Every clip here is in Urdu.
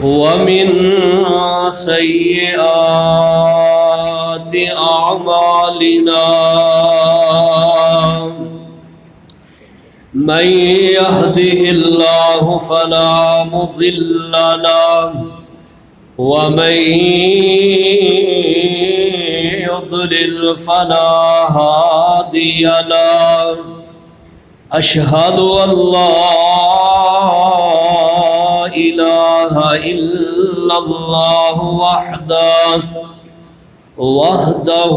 ومن سيئات أعمالنا من يهده الله فلا مضل له ومن يضلل فلا هادي له أشهد أن لا إله إلا الله وحده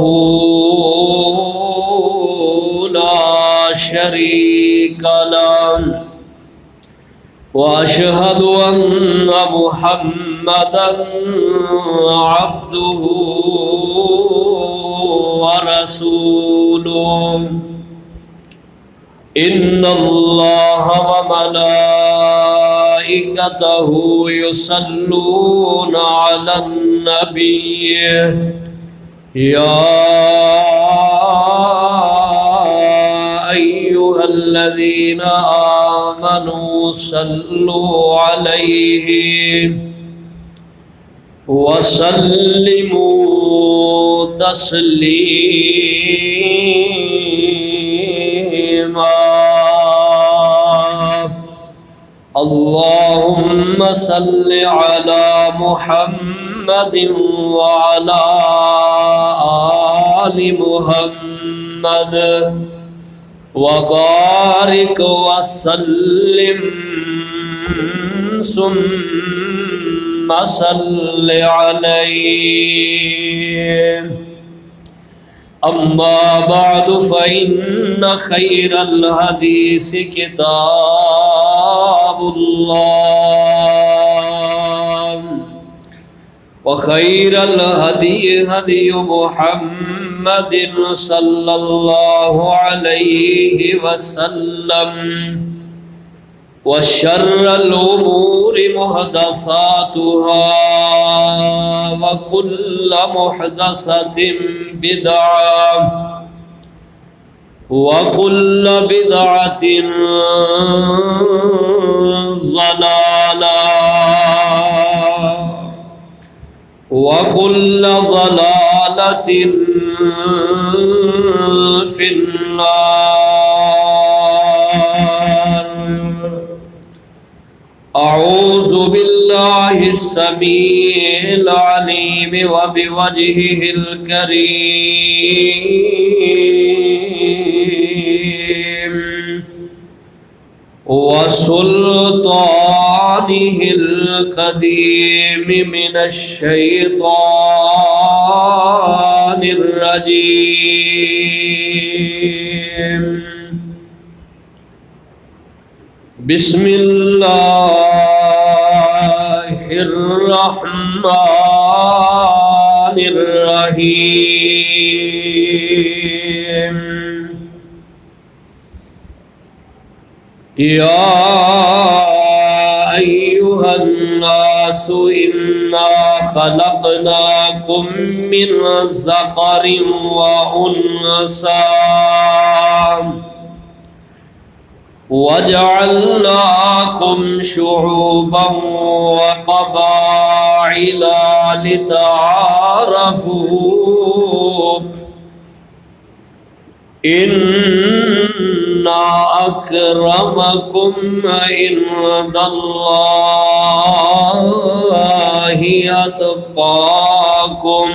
لا شريك له وأشهد أن محمدا عبده ورسوله إن الله وملائكته يصلون على النبي يا أيها الذين آمنوا صلوا عليه وسلموا تسليما اللهم صل على محمد وعلى آل محمد وبارك وسلم ثم صل عليه أما بعد فإن خير الحديث كتاب الله وخير الهدي هدي محمد صلى الله عليه وسلم وشر الأمور محدثاتها وكل محدثة بدعة وكل بدعة ضلالة وكل ضلالة في النار أعوذ بالله السميع العليم وبوجهه الكريم وسلطانه القديم من الشيطان الرجيم بسم الله الرحمن الرحيم يا أيها الناس إنا خلقناكم من ذكر وأنثى وجعلناكم شعوبا وقبائل لتعارفوا إن أكرمكم عند الله أتقاكم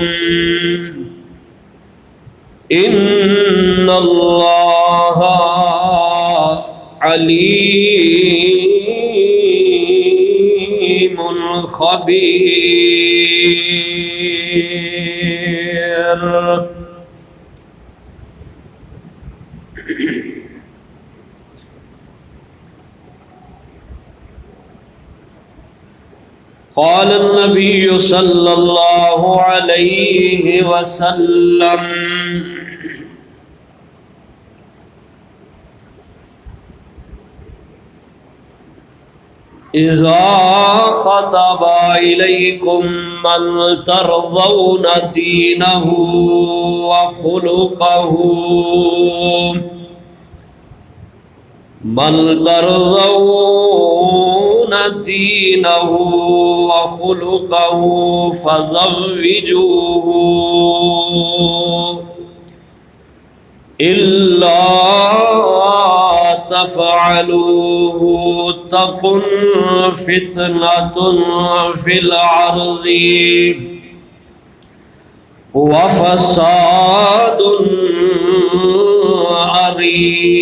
إن الله عليم خبير قال النبي صلى الله عليه وسلم إذا خطب إليكم من ترضون دينه وخلقه من ترضون دينه وخلقه فزوجوه إلا تفعلوه تكن فتنة في الأرض وفساد عريض۔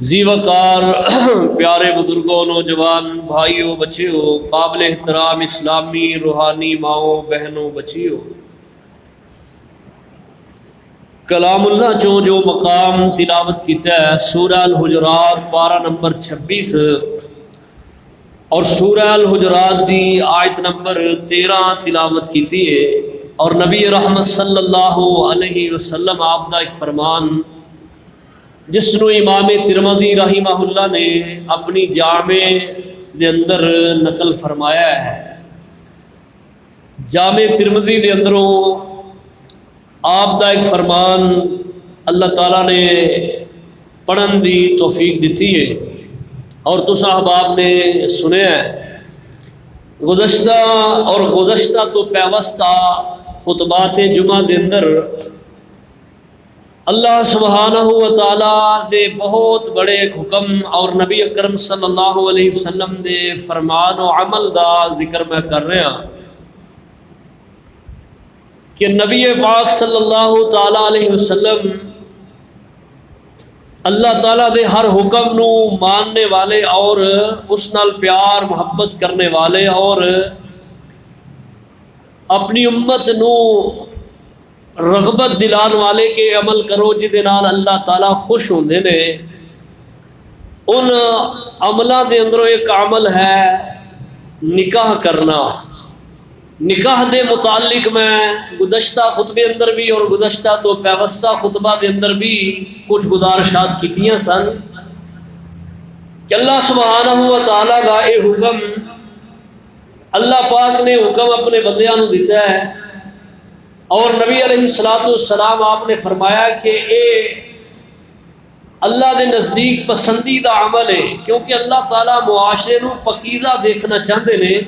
زی وقار پیارے بزرگوں، نوجوان بھائیوں، بچیوں، قابل احترام اسلامی روحانی ماؤں بہنوں، بچیوں، کلام اللہ چوں جو مقام تلاوت کیتا ہے سورہ الحجرات پارہ نمبر 26 اور سورہ الحجرات دی آیت نمبر 13 تلاوت کیتی ہے، اور نبی رحمت صلی اللہ علیہ وسلم آپ دا ایک فرمان جس نو امام ترمذی رحمہ اللہ نے اپنی جامع دے اندر نقل فرمایا ہے۔ جامع ترمذی دے اندروں آپ دا ایک فرمان اللہ تعالیٰ نے پڑھن دی توفیق دیتی ہے اور تو احباب نے سنیا ہے۔ گزشتہ تو پیوستہ خطبات جمعہ دے اندر اللہ سبحانہ و تعالیٰ دے بہت بڑے حکم اور نبی اکرم صلی اللہ علیہ وسلم دے فرمان و عمل دا ذکر میں کر رہا ہوں کہ نبی پاک صلی اللہ تعالیٰ علیہ وسلم اللہ تعالیٰ دے ہر حکم نو ماننے والے اور اس نال پیار محبت کرنے والے اور اپنی امت نو رغبت دلان والے کے عمل کرو جدے نال اللہ تعالیٰ خوش ہوندے نے۔ ان عملہ دے اندروں ایک عمل ہے نکاح کرنا۔ نکاح دے متعلق میں گزشتہ خطبے اندر بھی اور گزشتہ تو پیوستہ خطبہ دے اندر بھی کچھ گزارشات کیتیاں سن کہ اللہ سبحانہ و تعالیٰ کا اے حکم اللہ پاک نے حکم اپنے بندیاں نو دیتا ہے اور نبی علیہ السلام آپ نے فرمایا کہ اے اللہ دے نزدیک پسندیدہ عمل ہے، کیونکہ اللہ تعالیٰ معاشرے نو پکیزہ دیکھنا چاہتے ہیں۔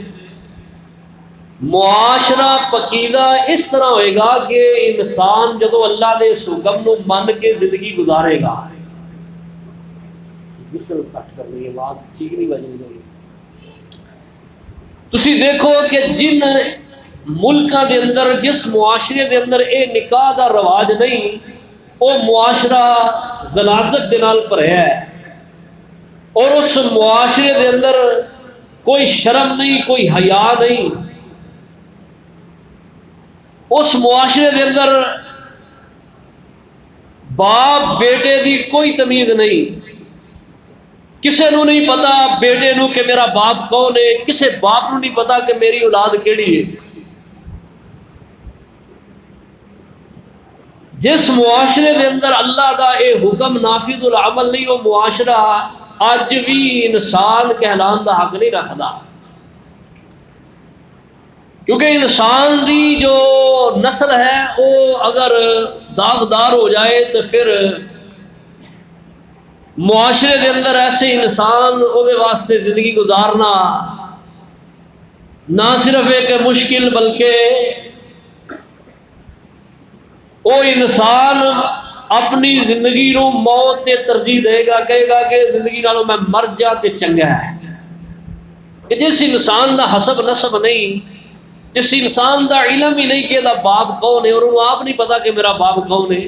معاشرہ پکیزہ اس طرح ہوئے گا کہ انسان جدو اللہ دے اس حکم نو من کے زندگی گزارے گا۔ تسی دیکھو کہ جن ملکاں دے اندر جس معاشرے دے اندر اے نکاح دا رواج نہیں، وہ معاشرہ غلاظت دے نال بھریا ہے، اور اس معاشرے دے اندر کوئی شرم نہیں، کوئی حیا نہیں، اس معاشرے دے اندر باپ بیٹے دی کوئی تمیز نہیں، کسے نو نہیں پتا بیٹے نو کہ میرا باپ کون ہے، کسے باپ نو نہیں پتا کہ میری اولاد کیڑی ہے۔ جس معاشرے دے اندر اللہ دا اے حکم نافذ العمل نہیں، وہ معاشرہ اج بھی انسان کہلان دا حق نہیں رکھدا، کیونکہ انسان دی جو نسل ہے وہ اگر داغدار ہو جائے تو پھر معاشرے دے اندر ایسے انسان او دے واسطے زندگی گزارنا نہ صرف ایک مشکل بلکہ وہ انسان اپنی زندگی نو موت تے ترجیح دے گا، کہے گا کہ زندگی نالوں میں مر جا تے چنگا ہے۔ کہ جس انسان دا حسب نسب نہیں، جس انسان دا علم ہی نہیں کہ دا باپ کون ہے اور انہوں آپ نہیں پتا کہ میرا باپ کون ہے،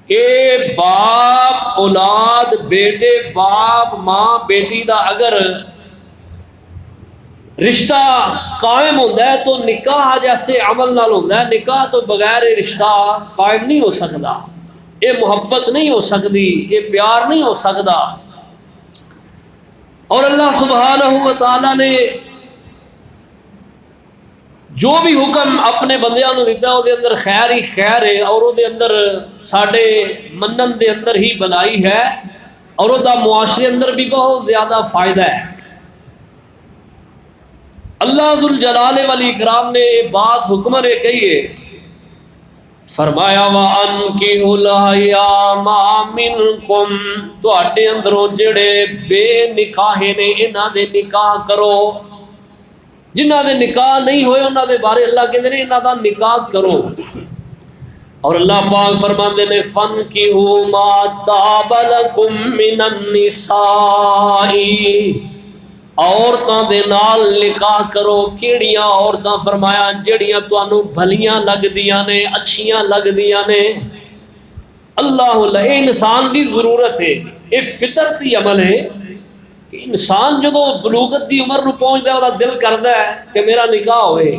اے باپ اولاد بیٹے باپ ماں بیٹی دا اگر رشتہ قائم ہوتا ہے تو نکاح جیسے عمل نال ہوتا ہے، نکاح تو بغیر رشتہ قائم نہیں ہو سکتا، یہ محبت نہیں ہو سکتی، یہ پیار نہیں ہو سکتا۔ اور اللہ سبحانہ و تعالیٰ نے جو بھی حکم اپنے بندیاں نو دیتا ہے وہ دے اندر خیر ہی خیر ہے، اور وہ دے اندر ساڈے منن دے اندر ہی بلائی ہے، اور وہ دا معاشرے اندر بھی بہت زیادہ فائدہ ہے۔ اللہ ذوالجلال والاکرام نے یہ بات حکم نے کہی ہے، فرمایا وَأَنْكِحُوا الْأَيَامَ مِنْكُمْ، تواڈے اندروں جڑے بے نکاح نے انہاں دے نکاح کرو، جنہاں دے نکاح نہیں ہوئے انہاں دے بارے اللہ کہندے نے انہاں دا نکاح کرو۔ اور اللہ پاک فرماندے نے فَانْكِحُوا مَا طَابَ لَكُم مِّنَ النِّسَاءِ، عورتاں دے نال نکاح کرو، کیڑیاں عورتاں؟ فرمایا جڑیاں تانوں بھلیاں لگدیاں نے، اچھیاں لگدیاں نے۔ اللہ اللہ، یہ انسان دی ضرورت ہے، یہ فطرتی عمل ہے کہ انسان جدو بلوغت دی عمر نو پہنچدا ہے اور دل کردا ہے کہ میرا نکاح ہوئے۔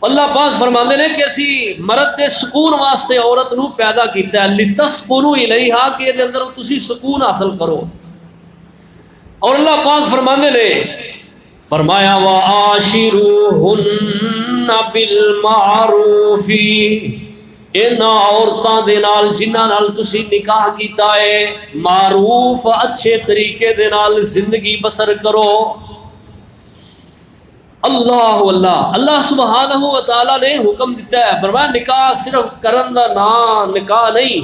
اللہ پاک فرماندے نے کہ اسی مرد دے سکون واسطے عورت نو پیدا کیتا ہے، لتسکنوا الیہا، کہ دے اندر تسی سکون حاصل کرو۔ اور اللہ پاک فرماندے نے فرمایا وَعَاشِرُوهُنَّ بِالْمَعْرُوفِ، ان عورتاں دے نال جنہاں نال تسی نکاح کیتا ہے معروف اچھے طریقے دے نال زندگی بسر کرو۔ اللہ اللہ، اللہ سبحانہ و تعالی نے حکم دیتا ہے، فرمایا نکاح صرف کرن دا نام نکاح نہیں،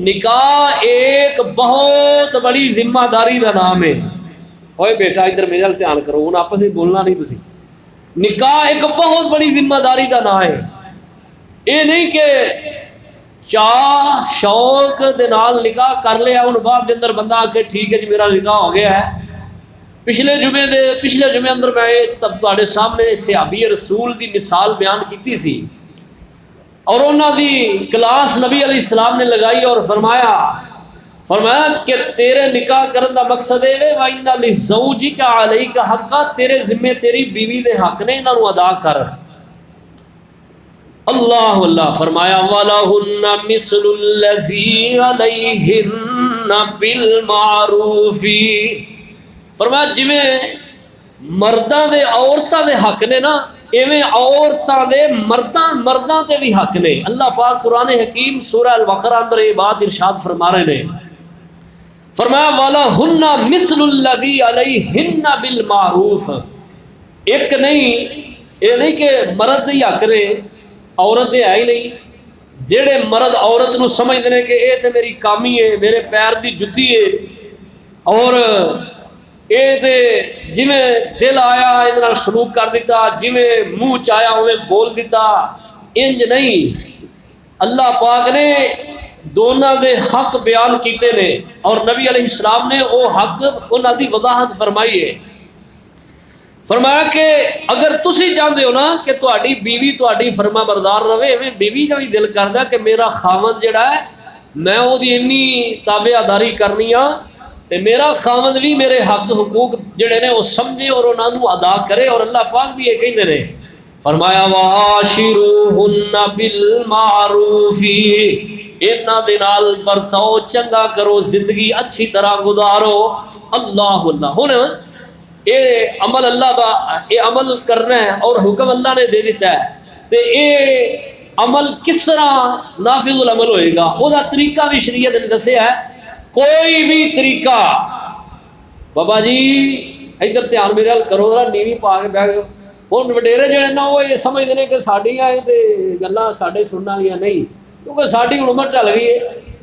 نکاح ایک بہت بڑی ذمہ داری دا نام ہے۔ اوے بیٹا ادھر میرے نال دھیان کرو، ہن آپس میں بولنا نہیں تسی۔ نکاح ایک بہت بڑی ذمہ داری دا نام ہے۔ یہ نہیں کہ چاہ شوق دے نال نکاح کر لیا ہن بعد دے اندر بندہ آ کے ٹھیک ہے جی میرا نکاح ہو گیا ہے۔ پچھلے جمعے اندر میں تب تواڈے سامنے صحابی رسول دی مثال بیان کیتی سی، اور انہاں دی کلاس نبی علیہ السلام نے لگائی اور فرمایا کہ تیرے نکاح کرن دا مقصد ہے وَإِنَّ لِزَوْجِكَ عَلَيْكَ حَقًّا، تیرے ذمے تیری بیوی دے حق نے، انہاں نو ادا کر۔ اللہ اللہ، فرمایا وَلَهُنَّ مِثْلُ الَّذِي عَلَيْهِنَّ بِالْمَعْرُوفِ، فرمایا جویں مرداں دے عورتاں دے حق نے نا، ایویں عورتاں دے مرداں تے بھی حق نے۔ اللہ پاک قرآن حکیم سورہ البقرہ اندر یہ بات ارشاد فرما رہے نے، فرمایا وَلَهُنَّ مِثْلُ الَّذِي عَلَيْهِنَّ بِالْمَعْرُوفِ، ایک نہیں، یہ نہیں کہ مرد ہی حق نے عورت دے ہے ہی نہیں۔ جڑے مرد عورت نو سمجھتے ہیں کہ اے تے میری کامی ہے، میرے پیر دی جتی ہے، اور اے تے جویں دل آیا اے نال سلوک کر دیتا، جویں منہ چایا اویں بول دیتا، انج نہیں۔ اللہ پاک نے دونوں دے حق بیان کیتے نے، اور نبی علیہ السلام نے وہ حق انہاں دی وضاحت فرمائی ہے۔ فرمایا کہ اگر تسی چاہتے ہو نا کہ تہاڈی بیوی تہاڈی فرما بردار رہے، ایویں بیوی کا بھی دل کردا کہ میرا خاوند جڑا ہے میں وہ دی انی تابع داری کرنی ہاں، تے میرا خاوند بھی میرے حق حقوق جڑے نے وہ سمجھے اور انہاں نو ادا کرے۔ اور اللہ پاک بھی یہ کہندے نے، فرمایا وَعَاشِرُوهُنَّ بِالْمَعْرُوفِ، انہاں دے نال برتاؤ چنگا کرو، زندگی اچھی طرح گزارو۔ اللہ اللہ، ہن یہ عمل اللہ دا، یہ عمل کرنا ہے اور حکم اللہ نے دے دیتا ہے، تے یہ عمل کس طرح نافذ العمل ہوئے گا، وہ دا طریقہ بھی شریعت نے دسیا ہے۔ کوئی بھی طریقہ، بابا جی ادھر دھیان میرے نال کرو ذرا، نیوی پا کے بیٹھ، ہن وڈیرے جڑے نا وہ یہ سمجھتے ہیں کہ ساڈیاں تے گلاں ساڈے سنن والیاں نہیں، کیونکہ ساڈی ہن عمر چل گئی ہے،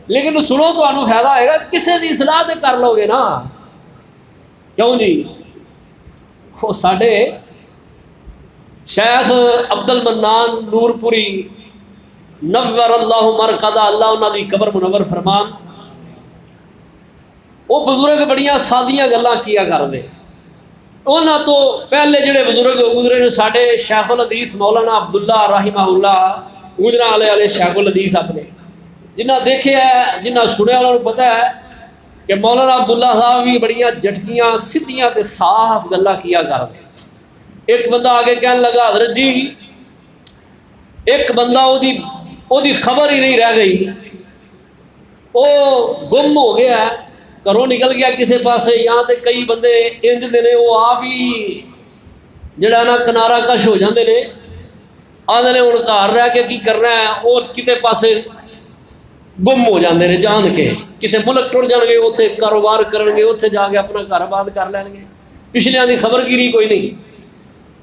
لیکن سنو تانوں فائدہ آئے گا، کسے دی اصلاح تے کر لو گے نا، کیوں جی؟ وہ ساڈے شیخ عبد المنان نور پوری نور اللہ مرقدہ، اللہ انہاں دی قبر منور فرمان، وہ بزرگ بڑیاں سادیاں گلاں کیا کرتے۔ انہاں تو پہلے جڑے بزرگ گزرے نے ساڈے شیخ الحدیث مولانا عبداللہ رحمہ اللہ گجرا والے شیخ الحدیث اپنے، جنہاں دیکھے ہے جنہاں سنیا انہوں نے پتہ ہے کہ مولانا عبداللہ صاحب بھی بڑیاں جٹکیاں سدھیاں تے صاف گلاں کیا کرتے۔ ایک بندہ آگے کہنے لگا حضرت جی ایک بندہ او دی خبر ہی نہیں رہ گئی، وہ گم ہو گیا ہے، گھروں نکل گیا کسے پاسے، یہاں تے کئی بندے انج دے نے وہ آپ ہی جڑا نا کنارہ کش ہو جاندے نے، آدھے نے ہن گھر رہ کے کی کرنا ہے، اور کتے پاسے گم ہو جاندے نے جان کے، کسے ملک ٹر جان گے، اتنے کاروبار کرن گے، اتنے جا کے اپنا گھر آباد کر لین گے، پچھلیاں دی خبر گیری کوئی نہیں۔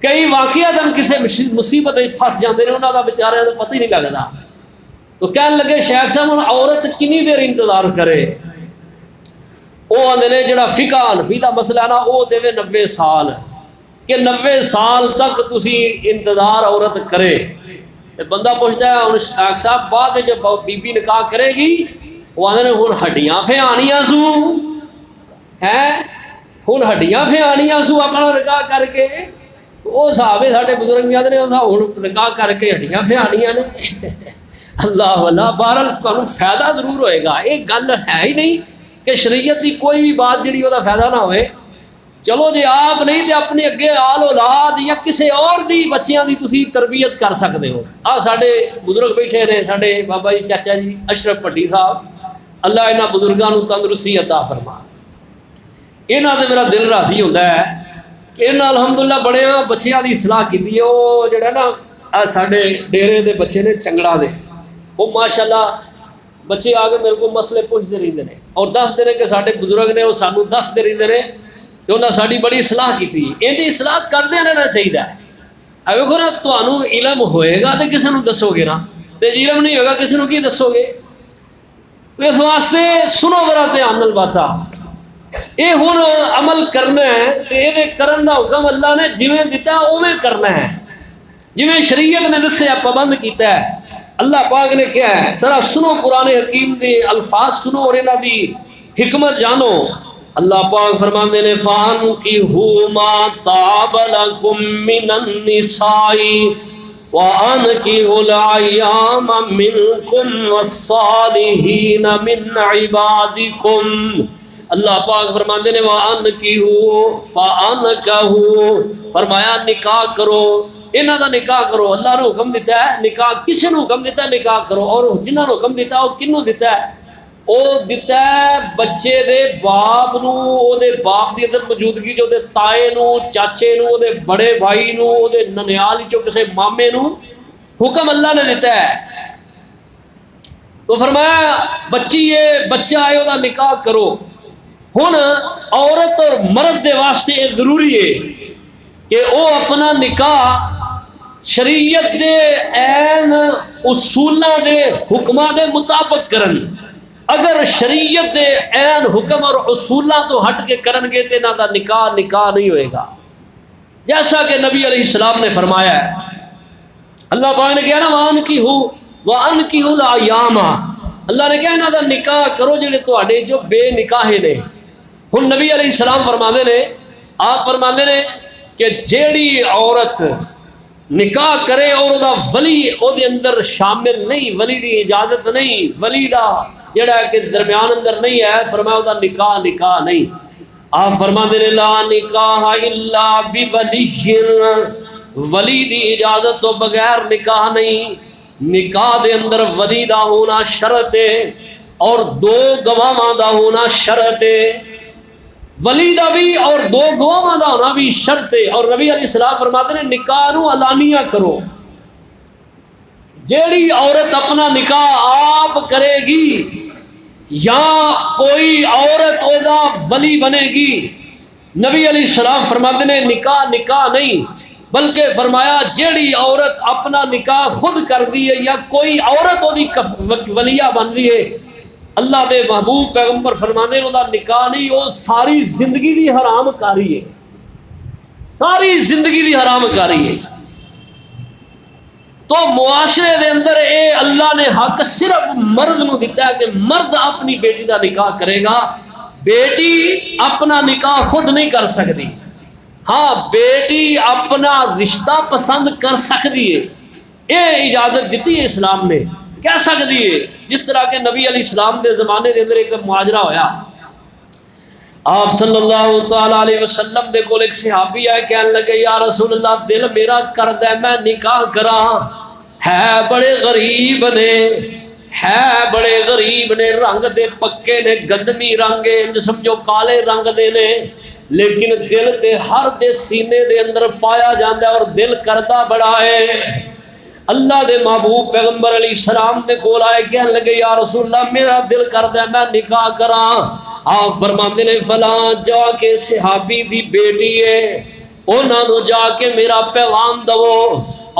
کئی واقعات ہم کسی مصیبت پھنس جاتے ہیں، انہوں کا بیچارے کا پتہ ہی نہیں لگتا. تو کہنے لگے شیخ صاحب ہوں عورت کنی دیر انتظار کرے؟ وہ آدھے نے جڑا فقہ حنفی دا مسئلہ نا وہ دے 90 سال، کہ 90 سال تک تسی انتظار عورت کرے. بندہ پوچھتا ہے ہوں شیخ صاحب بعد جب بی بی نکاح کرے گی، وہ آدھے نے ہوں ہڈیاں پھیانیاں سو ہیں، ہوں ہڈیاں پھیانیاں سو اپنا نکاح کر کے. وہ صحابے ساڈے بزرگ بھی آدھے ہوں نکاح کر کے ہڈیاں پھیانیاں نے. اللہ والا بہرحال تمہیں فائدہ ضرور ہوئے گا. یہ گل ہے ہی نہیں کہ شریعت کی کوئی بھی بات جڑی وہ فائدہ نہ ہوئے. چلو جی آپ نہیں تو اپنے اگے آل اولاد یا کسی اور دی بچیاں دی تسی تربیت کر سکتے ہو. ساڈے بزرگ بیٹھے نے، ساڈے بابا جی چاچا جی اشرف پٹی صاحب، اللہ انہاں بزرگاں نو تندرستی عطا فرما. انہاں تے میرا دل راضی ہوتا ہے کہ انہاں الحمدللہ بڑے بچیاں دی اصلاح کیتی ہے. وہ جڑا نا ساڈے ڈیرے دے بچے نے چنگڑا دے، وہ ماشاءاللہ بچے آ کے میرے کو مسئلے پوچھتے رہتے ہیں اور دستے ہیں کہ سارے بزرگ نے وہ سانو دستے رہتے ہیں کہ انہیں ساری بڑی اصلاح کی تھی. یہ اصلاح کردے رہنا چاہیے. ویکو نا تمہوں علم ہوئے گا تو کسی کو دسو گے نا، تو علم نہیں ہوگا کسی کو کی دسو گے؟ اس واسطے سنو ذرا دھیان نال باتاں. یہ ہوں عمل کرنا ہے تو یہ کرن دا حکم اللہ نے جویں دیتا اویں کرنا ہے، جویں شریعت نے دسیا پابند کیتا ہے. اللہ پاک نے کیا ہے سرا سنو، قرآن حکیم دے الفاظ سنو اور انہاں دی حکمت جانو. اللہ پاک فرماندے نے فَانْكِحُوا مَا طَابَ لَكُم مِّنَ النِّسَاءِ وَأَنْكِحُوا الْأَيَّامَ مِنكُمْ وَالصَّالِحِينَ مِنْ عِبَادِكُمْ. اللہ پاک فرماندے نے وَأَنْكِحُوا فَأَنْكَحُوا، فرمایا نکاح کرو، انہاں دا نکاح کرو. اللہ نے حکم دیتا ہے نکاح، کسی نے حکم دیتا ہے نکاح کرو. اور جنہاں نے حکم دیتا ہے وہ کنوں دیتا ہے؟ وہ دیتا ہے بچے دے باپ نو، او دے باپ دی اندر موجودگی جو دے تائے نو، چاچے نو، او دے بڑے بھائی نو، او دے ننیال چو کسے مامے نو حکم اللہ نے دیتا ہے. تو فرمایا بچی ہے بچہ ہے وہ نکاح کرو. ہن عورت اور مرد دے واسطے یہ ضروری ہے کہ وہ اپنا نکاح شریعت دے عین اصولاں دے حکماں دے مطابق کرن. اگر شریعت دے عین حکم اور اصولاں تو ہٹ کے کرن گے تو انہاں دا نکاح نہیں ہوئے گا. جیسا کہ نبی علیہ السلام نے فرمایا ہے، اللہ پاک نے کہا نا وَأَنْكِحُوا الْأَيَّامَ، اللہ نے کہا انہاں دا نکاح کرو جڑے تواڈے جو بے نکاح نے. ہن نبی علیہ السلام فرماندے نے، آپ فرماندے نے کہ جیڑی عورت نکاح کرے اور دا ولی او دے اندر شامل نہیں، ولی دی اجازت نہیں، ولی دا جڑا کہ درمیان اندر نہیں ہے، فرمایا او دا نکاح نہیں. آپ فرماندے نے لا نکاح الا بولی، ولی دی اجازت تو بغیر نکاح نہیں. نکاح دے اندر ولی دا ہونا شرط ہے اور 2 گواہاں دا ہونا شرط ہے. ولی دا بھی اور 2 گواہاں دا ہونا بھی شرط ہے. اور نبی علیہ السلام فرماتے ہیں نکاح نو علانیہ کرو. جیڑی عورت اپنا نکاح آپ کرے گی یا کوئی عورت او دا ولی بنے گی، نبی علیہ السلام فرماتے ہیں نکاح نہیں، بلکہ فرمایا جیڑی عورت اپنا نکاح خود کر دی ہے یا کوئی عورت او دی ولیہ بن دی ہے، اللہ دے محبوب پیغمبر فرمانے وہ نکاح نہیں، وہ ساری زندگی دی حرام کاری ہے، ساری زندگی دی حرام کاری ہے. تو معاشرے دے اندر اے اللہ نے حق صرف مرد نو دیتا ہے کہ مرد اپنی بیٹی دا نکاح کرے گا، بیٹی اپنا نکاح خود نہیں کر سکتی. ہاں بیٹی اپنا رشتہ پسند کر سکتی ہے، یہ اجازت دیتی ہے اسلام نے، کہہ سکتی ہے. جس طرح کہ نبی علیہ السلام دے زمانے دے اندر ایک معاجرہ ہویا، آپ صلی اللہ تعالی علیہ وسلم دے کول ایک صحابی آئے، کہنے لگے یا رسول اللہ دل میرا کرد ہے میں نکاح کراں، ہے بڑے غریب نے، ہے بڑے غریب نے، رنگ دے پکے نے، گندمی رنگ انج سمجھو کالے رنگ دے نے، لیکن دل تے ہر دے سینے دے اندر پایا جاندہ ہے اور دل کردہ بڑا ہے. اللہ دے محبوب پیغمبر علیہ السلام دے کول آئے، کہنے لگے یا رسول اللہ میرا دل کردہ ہے میں نکاح کراں. آپ فرماتے نے فلاں جا کے صحابی دی بیٹی ہے، انہاں نو جا کے میرا پیغام دو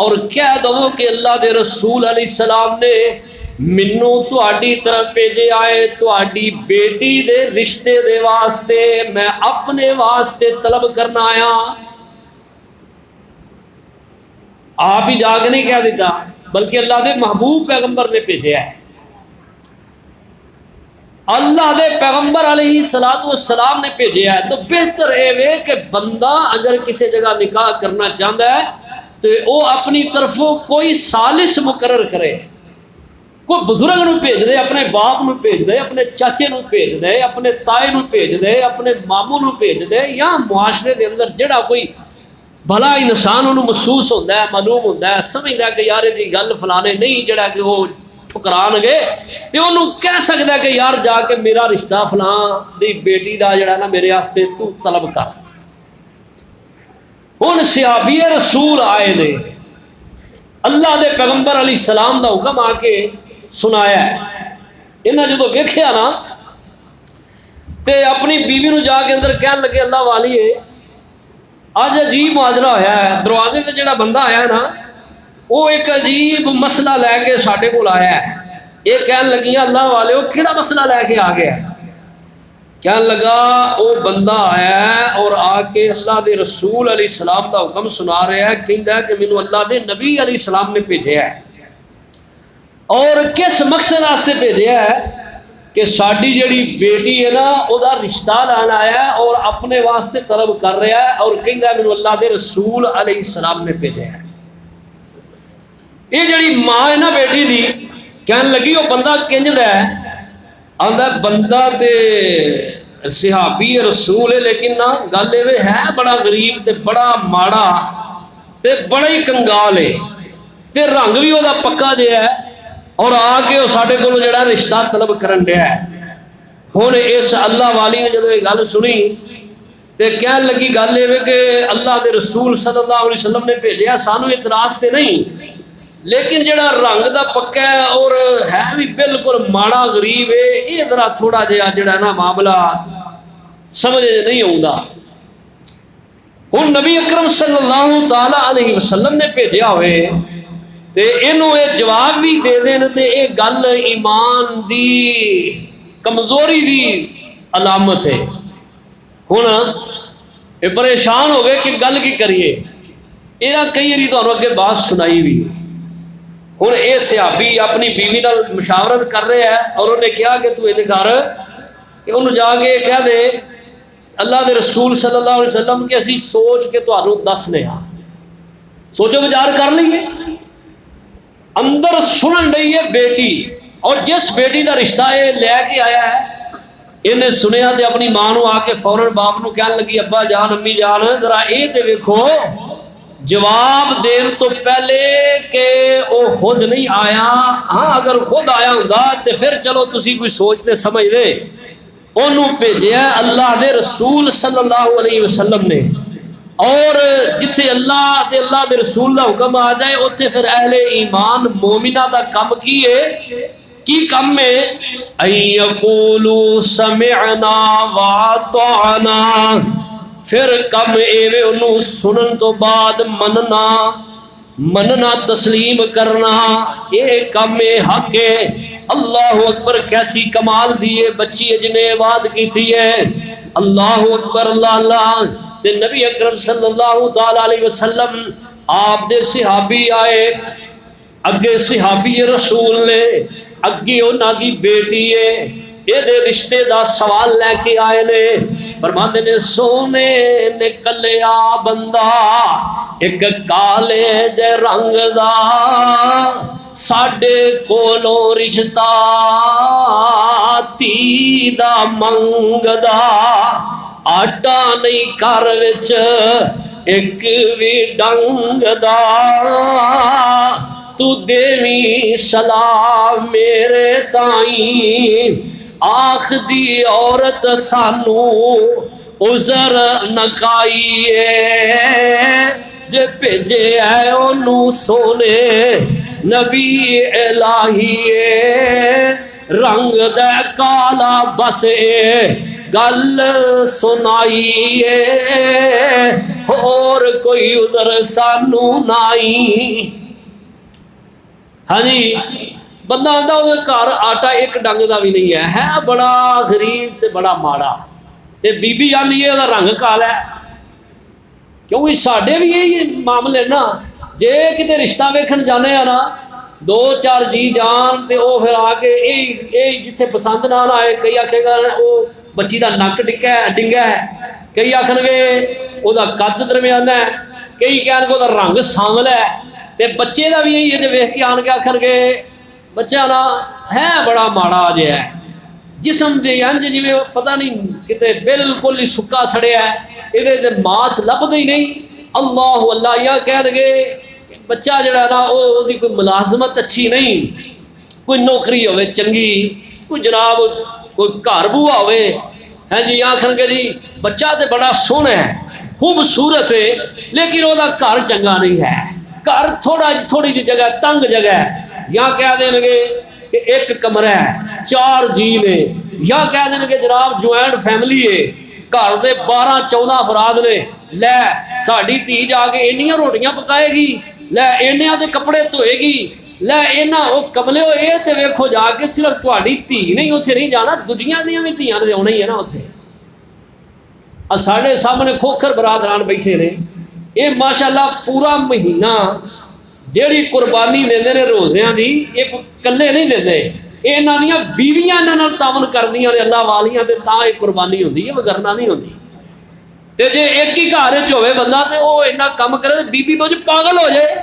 اور کہہ دو کہ اللہ دے رسول علیہ السلام نے منو تہاڈی طرف بھیجے آئے تہاڈی بیٹی دے رشتے دے واسطے، میں اپنے واسطے طلب کرنا آیا۔ آپ ہی جا کے نہیں کہہ دیتا، بلکہ اللہ دے محبوب پیغمبر نے بھیجا ہے۔ اللہ دے پیغمبر علیہ السلام نے بھیجا ہے، تو بہتر ہے کہ بندہ اگر کسی جگہ نکاح کرنا چاہتا ہے تو وہ اپنی طرفوں کوئی سالس مقرر کرے، کوئی بزرگ نو بھیج دے، اپنے باپ نو بھیج دے، اپنے چاچے نو بھیج دے، اپنے تائے نو بھیج دے، اپنے ماموں نو بھیج دے، یا معاشرے دے اندر جڑا کوئی بھلا انسان انہوں محسوس ہوتا ہے، معلوم ہوتا ہے، سمجھتا ہے کہ یار یہ گل فلانے نہیں جڑا کہ وہ ٹھکران گے، تو انہوں کہہ سکتا ہے کہ یار جا کے میرا رشتہ فلان دی بیٹی دا جڑا نا میرے واسطے تو طلب کر۔ ہن صحابی رسول آئے نے، اللہ دے پیغمبر علیہ السلام دا حکم آ کے سنایا ہے، انہاں جدو ویکھیا نا تے اپنی بیوی نو جا کے اندر کہن لگے اللہ والی ہے آج عجیب ماجرا ہویا ہے، دروازے تے جڑا بندہ آیا ہے نا وہ ایک عجیب مسئلہ لے کے ساڈے کول آیا ہے۔ یہ کہن لگیاں اللہ والے وہ کیڑا مسئلہ لے کے آ گیا ہے؟ کہن لگا وہ بندہ آیا ہے اور آ کے اللہ دے رسول علیہ السلام دا حکم سنا رہا ہے، کہندا ہے کہ مینوں اللہ دے نبی علیہ السلام نے بھیجا ہے، اور کس مقصد واسطے بھیجا ہے کہ ساڈی جڑی بیٹی ہے نا وہ رشتہ لانا آیا ہے اور اپنے واسطے طلب کر رہا ہے، اور کہندا ہے مینوں اللہ دے رسول علیہ السلام نے بھیجا ہے۔ یہ جڑی ماں ہے نا بیٹی دی کہن لگی وہ بندہ کنج دا ہے؟ آندا بندہ تے صحابی رسول ہے لیکن نا گل یہ ہے بڑا غریب تے بڑا ماڑا تے بڑا ہی کنگال ہے تے رنگ بھی وہ پکا جہا ہے، اور آ کے وہ سارے کو جڑا رشتہ طلب کرن دیا ہے۔ ہن اس اللہ والی نے جب یہ گل سنی تے کہن لگی گل یہ کہ اللہ دے رسول صلی اللہ علیہ وسلم نے بھیجا، سانو اعتراض تے نہیں، لیکن جڑا رنگ دا پکا ہے اور ہے بھی بالکل ماڑا غریب ہے، یہ ذرا تھوڑا جہا جڑا نا معاملہ سمجھ نہیں آؤں۔ ہن نبی اکرم صلی اللہ تعالی علیہ وسلم نے بھیجا ہوئے تے انہوں یہ جواب بھی دے دین تے یہ گل ایمان دی کمزوری دی علامت ہے۔ ہن یہ پریشان ہو گئے کہ گل کی کریے، یہ کئی باری تمہیں اگے بات سنائی بھی۔ ہن یہ صحابی اپنی بیوی نال مشاورت کر رہے ہیں اور انہیں کہا کہ تو یہ کر کہ انہوں جا کے کہہ دے اللہ دے رسول صلی اللہ علیہ وسلم کہ اسی سوچ کے تمہیں دسنے ہاں، سوچو بچار کر لیے۔ اندر سنن رہی ہے بیٹی، اور جس بیٹی کا رشتہ یہ لے کے آیا ہے انہیں سنیا تے اپنی ماں نو آ کے فوراً باپ نو کہن لگی ابا جان امی جان ذرا یہ تے ویکھو جواب دین تو پہلے کہ وہ خود نہیں آیا، ہاں اگر خود آیا ہوندا تے پھر چلو تسی کوئی سوچتے سمجھ دے، انہوں بھیجیا اللہ دے رسول صلی اللہ علیہ وسلم نے، اور جتھے اللہ دے رسول دا حکم آ جائے اتھے پھر اہل ایمان مومنہ دا کم کی ہے، کی کم میں ان یقولوا سمعنا واطعنا، پھر کم ایوے انہوں سنن تو بعد مننا تسلیم کرنا، یہ کم حق ہے۔ اللہ اکبر، کیسی کمال دیے بچی جنہیں بات کی تھی ہے، اللہ اکبر اللہ اللہ۔ تے نبی اکرم صلی اللہ تعالی علیہ وسلم آپ دے صحابی آئے، اگے صحابی رسول نے، اگے انہاں دی بیٹی ہے، یہ دے رشتے دا سوال لے کے آئے نے، فرماتے نے سونے نکلیا بندہ ایک کالے جے رنگ دا، ساڈے کولو رشتہ تی دا منگدا، آٹا نہیں کر وچ ایک بھی ڈنگ دا، تو دیویں سلام میرے تائیں، آخ دی عورت سانو عذر نکائیے، جے بھیجے ہے انہوں سونے نبی الہی، رنگ دے کالا بسے گل سنائیے اور کوئی عذر سانو نائی۔ ہاں جی، بندہ آتا وہ گھر آٹا ایک ڈنگ کا بھی نہیں ہے بڑا غریب تے بڑا ماڑا، تے بی بی آندی ہے رنگ کالا ہے۔ کیونکہ ساڈے بھی یہی معاملے نا، جے کتے رشتہ ویکھن جانے نا، دو چار جی جان تے او پھر آ کے یہی جتھے پسند نہ آئے، کئی آکھے گا وہ بچی دا نک ڈنگا ہے، کئی آکھن گے وہ دا قد درمیانہ ہے، کئی کہن گے وہ دا رنگ سانولا ہے، تے بچے دا بھی یہی ہے، جو ویکھ کے آن کے آکھن گے بچہ نا ہے بڑا ماڑا جہا ہے، جسم دے انج جی پتہ نہیں کتے بالکل ہی سکا سڑیا ہے، یہ ماس لبدا ہی نہیں۔ اللہ اللہ یا کہن گے بچہ جڑا نا وہ کوئی ملازمت اچھی نہیں، کوئی نوکری ہوئے چنگی، کوئی جناب کوئی گھر بوا ہوئے، ہے جی آخر گے جی بچہ تے بڑا سونا ہے خوبصورت ہے لیکن وہ گھر چنگا نہیں ہے، گھر تھوڑی جی جگہ تنگ جگہ ہے، یا کہہ دیں گے کہ ایک کمرہ ہے 4 جی نے، یا کہہ دیں گے جناب جوائنٹ فیملی ہے، گھر دے 12-14 افراد نے، لے ساڈی دھی جا کے اینیاں روٹیاں پکائے گی، لے اینیاں دے کپڑے دھوئے گی، لے اینا وہ کملے ہو یہ تے ویکھو جا کے صرف تہاڈی دھی نہیں اتنے نہیں جانا، دنیا دیاں بھی دھیاں نے آنا ہی ہے نا اتنے۔ ساڈے سامنے کھوکھر برادران بیٹھے نے، یہ ماشاءاللہ پورا مہینہ جیڑی قربانی دیندے نے روزیاں دی، یہ کلے نہیں دیندے، یہ انہاں دیاں بیویاں انہاں نال تعاون کردیاں نے اللہ والیاں تے تاں یہ قربانی ہوندی ہے، وگرنہ نہیں ہوندی۔ تے جے ایک ہی گھر وچ ہوے بندہ تے وہ اتنا کم کرے تے بی بی تو جو پاگل ہو جائے،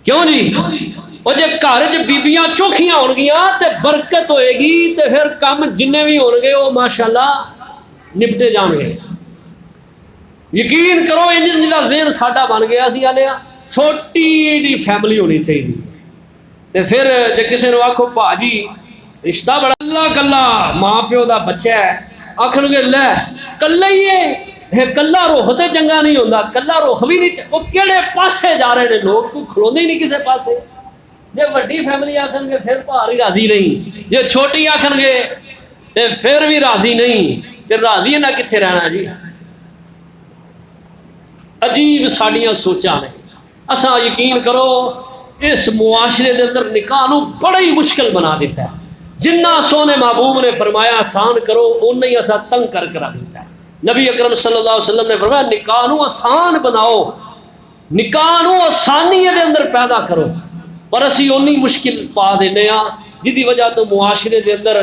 کیوں جی؟ وہ جے گھر وچ بیبیاں چوکھیاں ہون گیاں تے برکت ہوئے گی تے پھر کم جننے بھی ہون گے وہ ماشاءاللہ نپٹے جان گے۔ یقین کرو انج دا ذہن ساڈا بن گیا، اسی آنے چھوٹی جی فیملی ہونی چاہیے، تے پھر جے کسی نے آکھو پاجی رشتہ بڑا اللہ کلا ماں پیو دا بچہ ہے، آکھن گے لے کلا ہی ہے، کلا روح تے چنگا نہیں ہوندا، کلا روح بھی نہیں وہ کیڑے پاسے جا رہے ہیں لوگ، کوئی کھلوندے ہی نہیں کسے پاسے۔ جے وڈی فیملی آکھن گے پھر بھاری راضی نہیں، جے چھوٹی آکھن گے تے پھر بھی راضی نہیں، تے راضی نہ کتنے رہنا جی۔ عجیب ساڈیاں سوچاں نے، اساں یقین کرو اس معاشرے دے اندر نکاح نو بڑا ہی مشکل بنا دیتا ہے، جنہ سونے محبوب نے فرمایا آسان کرو اُنہ ہی اساں تنگ کر کے رکھ دیتا ہے۔ نبی اکرم صلی اللہ علیہ وسلم نے فرمایا نکاح نو آسان بناؤ، نکاح نو آسانی دے اندر پیدا کرو، پر اسی اونی مشکل پا دینے ہاں جدی وجہ تو معاشرے دے اندر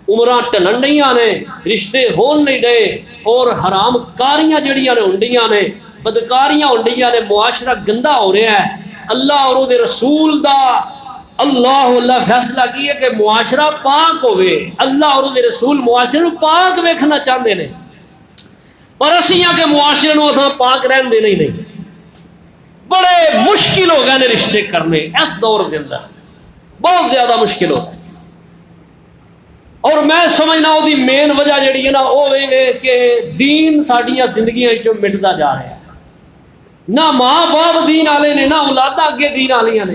عمراں ٹلن نہیں آنے، رشتے ہون نہیں دے، اور حرام کاریاں جڑیاں نے ہونڈیاں نے، بدکاریاں ہونڈیاں نے، معاشرہ گندا ہو رہا ہے۔ اللہ اور وہ دے رسول دا اللہ فیصلہ کیے کہ معاشرہ پاک ہوئے، اللہ اور وہ دے رسول معاشرے پاک ویکھنا چاہتے ہیں، پر اسیاں کے معاشرے نو اتنا پاک رہن دینا ہی نہیں۔ بڑے مشکل ہو گئے نے رشتے کرنے اس دور کے اندر، بہت زیادہ مشکل ہو گئے، اور میں سمجھنا وہ مین وجہ جڑی ہے نا وہ کہ دین ساڈیاں زندگیاں چوں مٹدا جا رہا ہے، نہ ماں باپ دین والے نے، نہ اولاداں اگے دین والیاں نے۔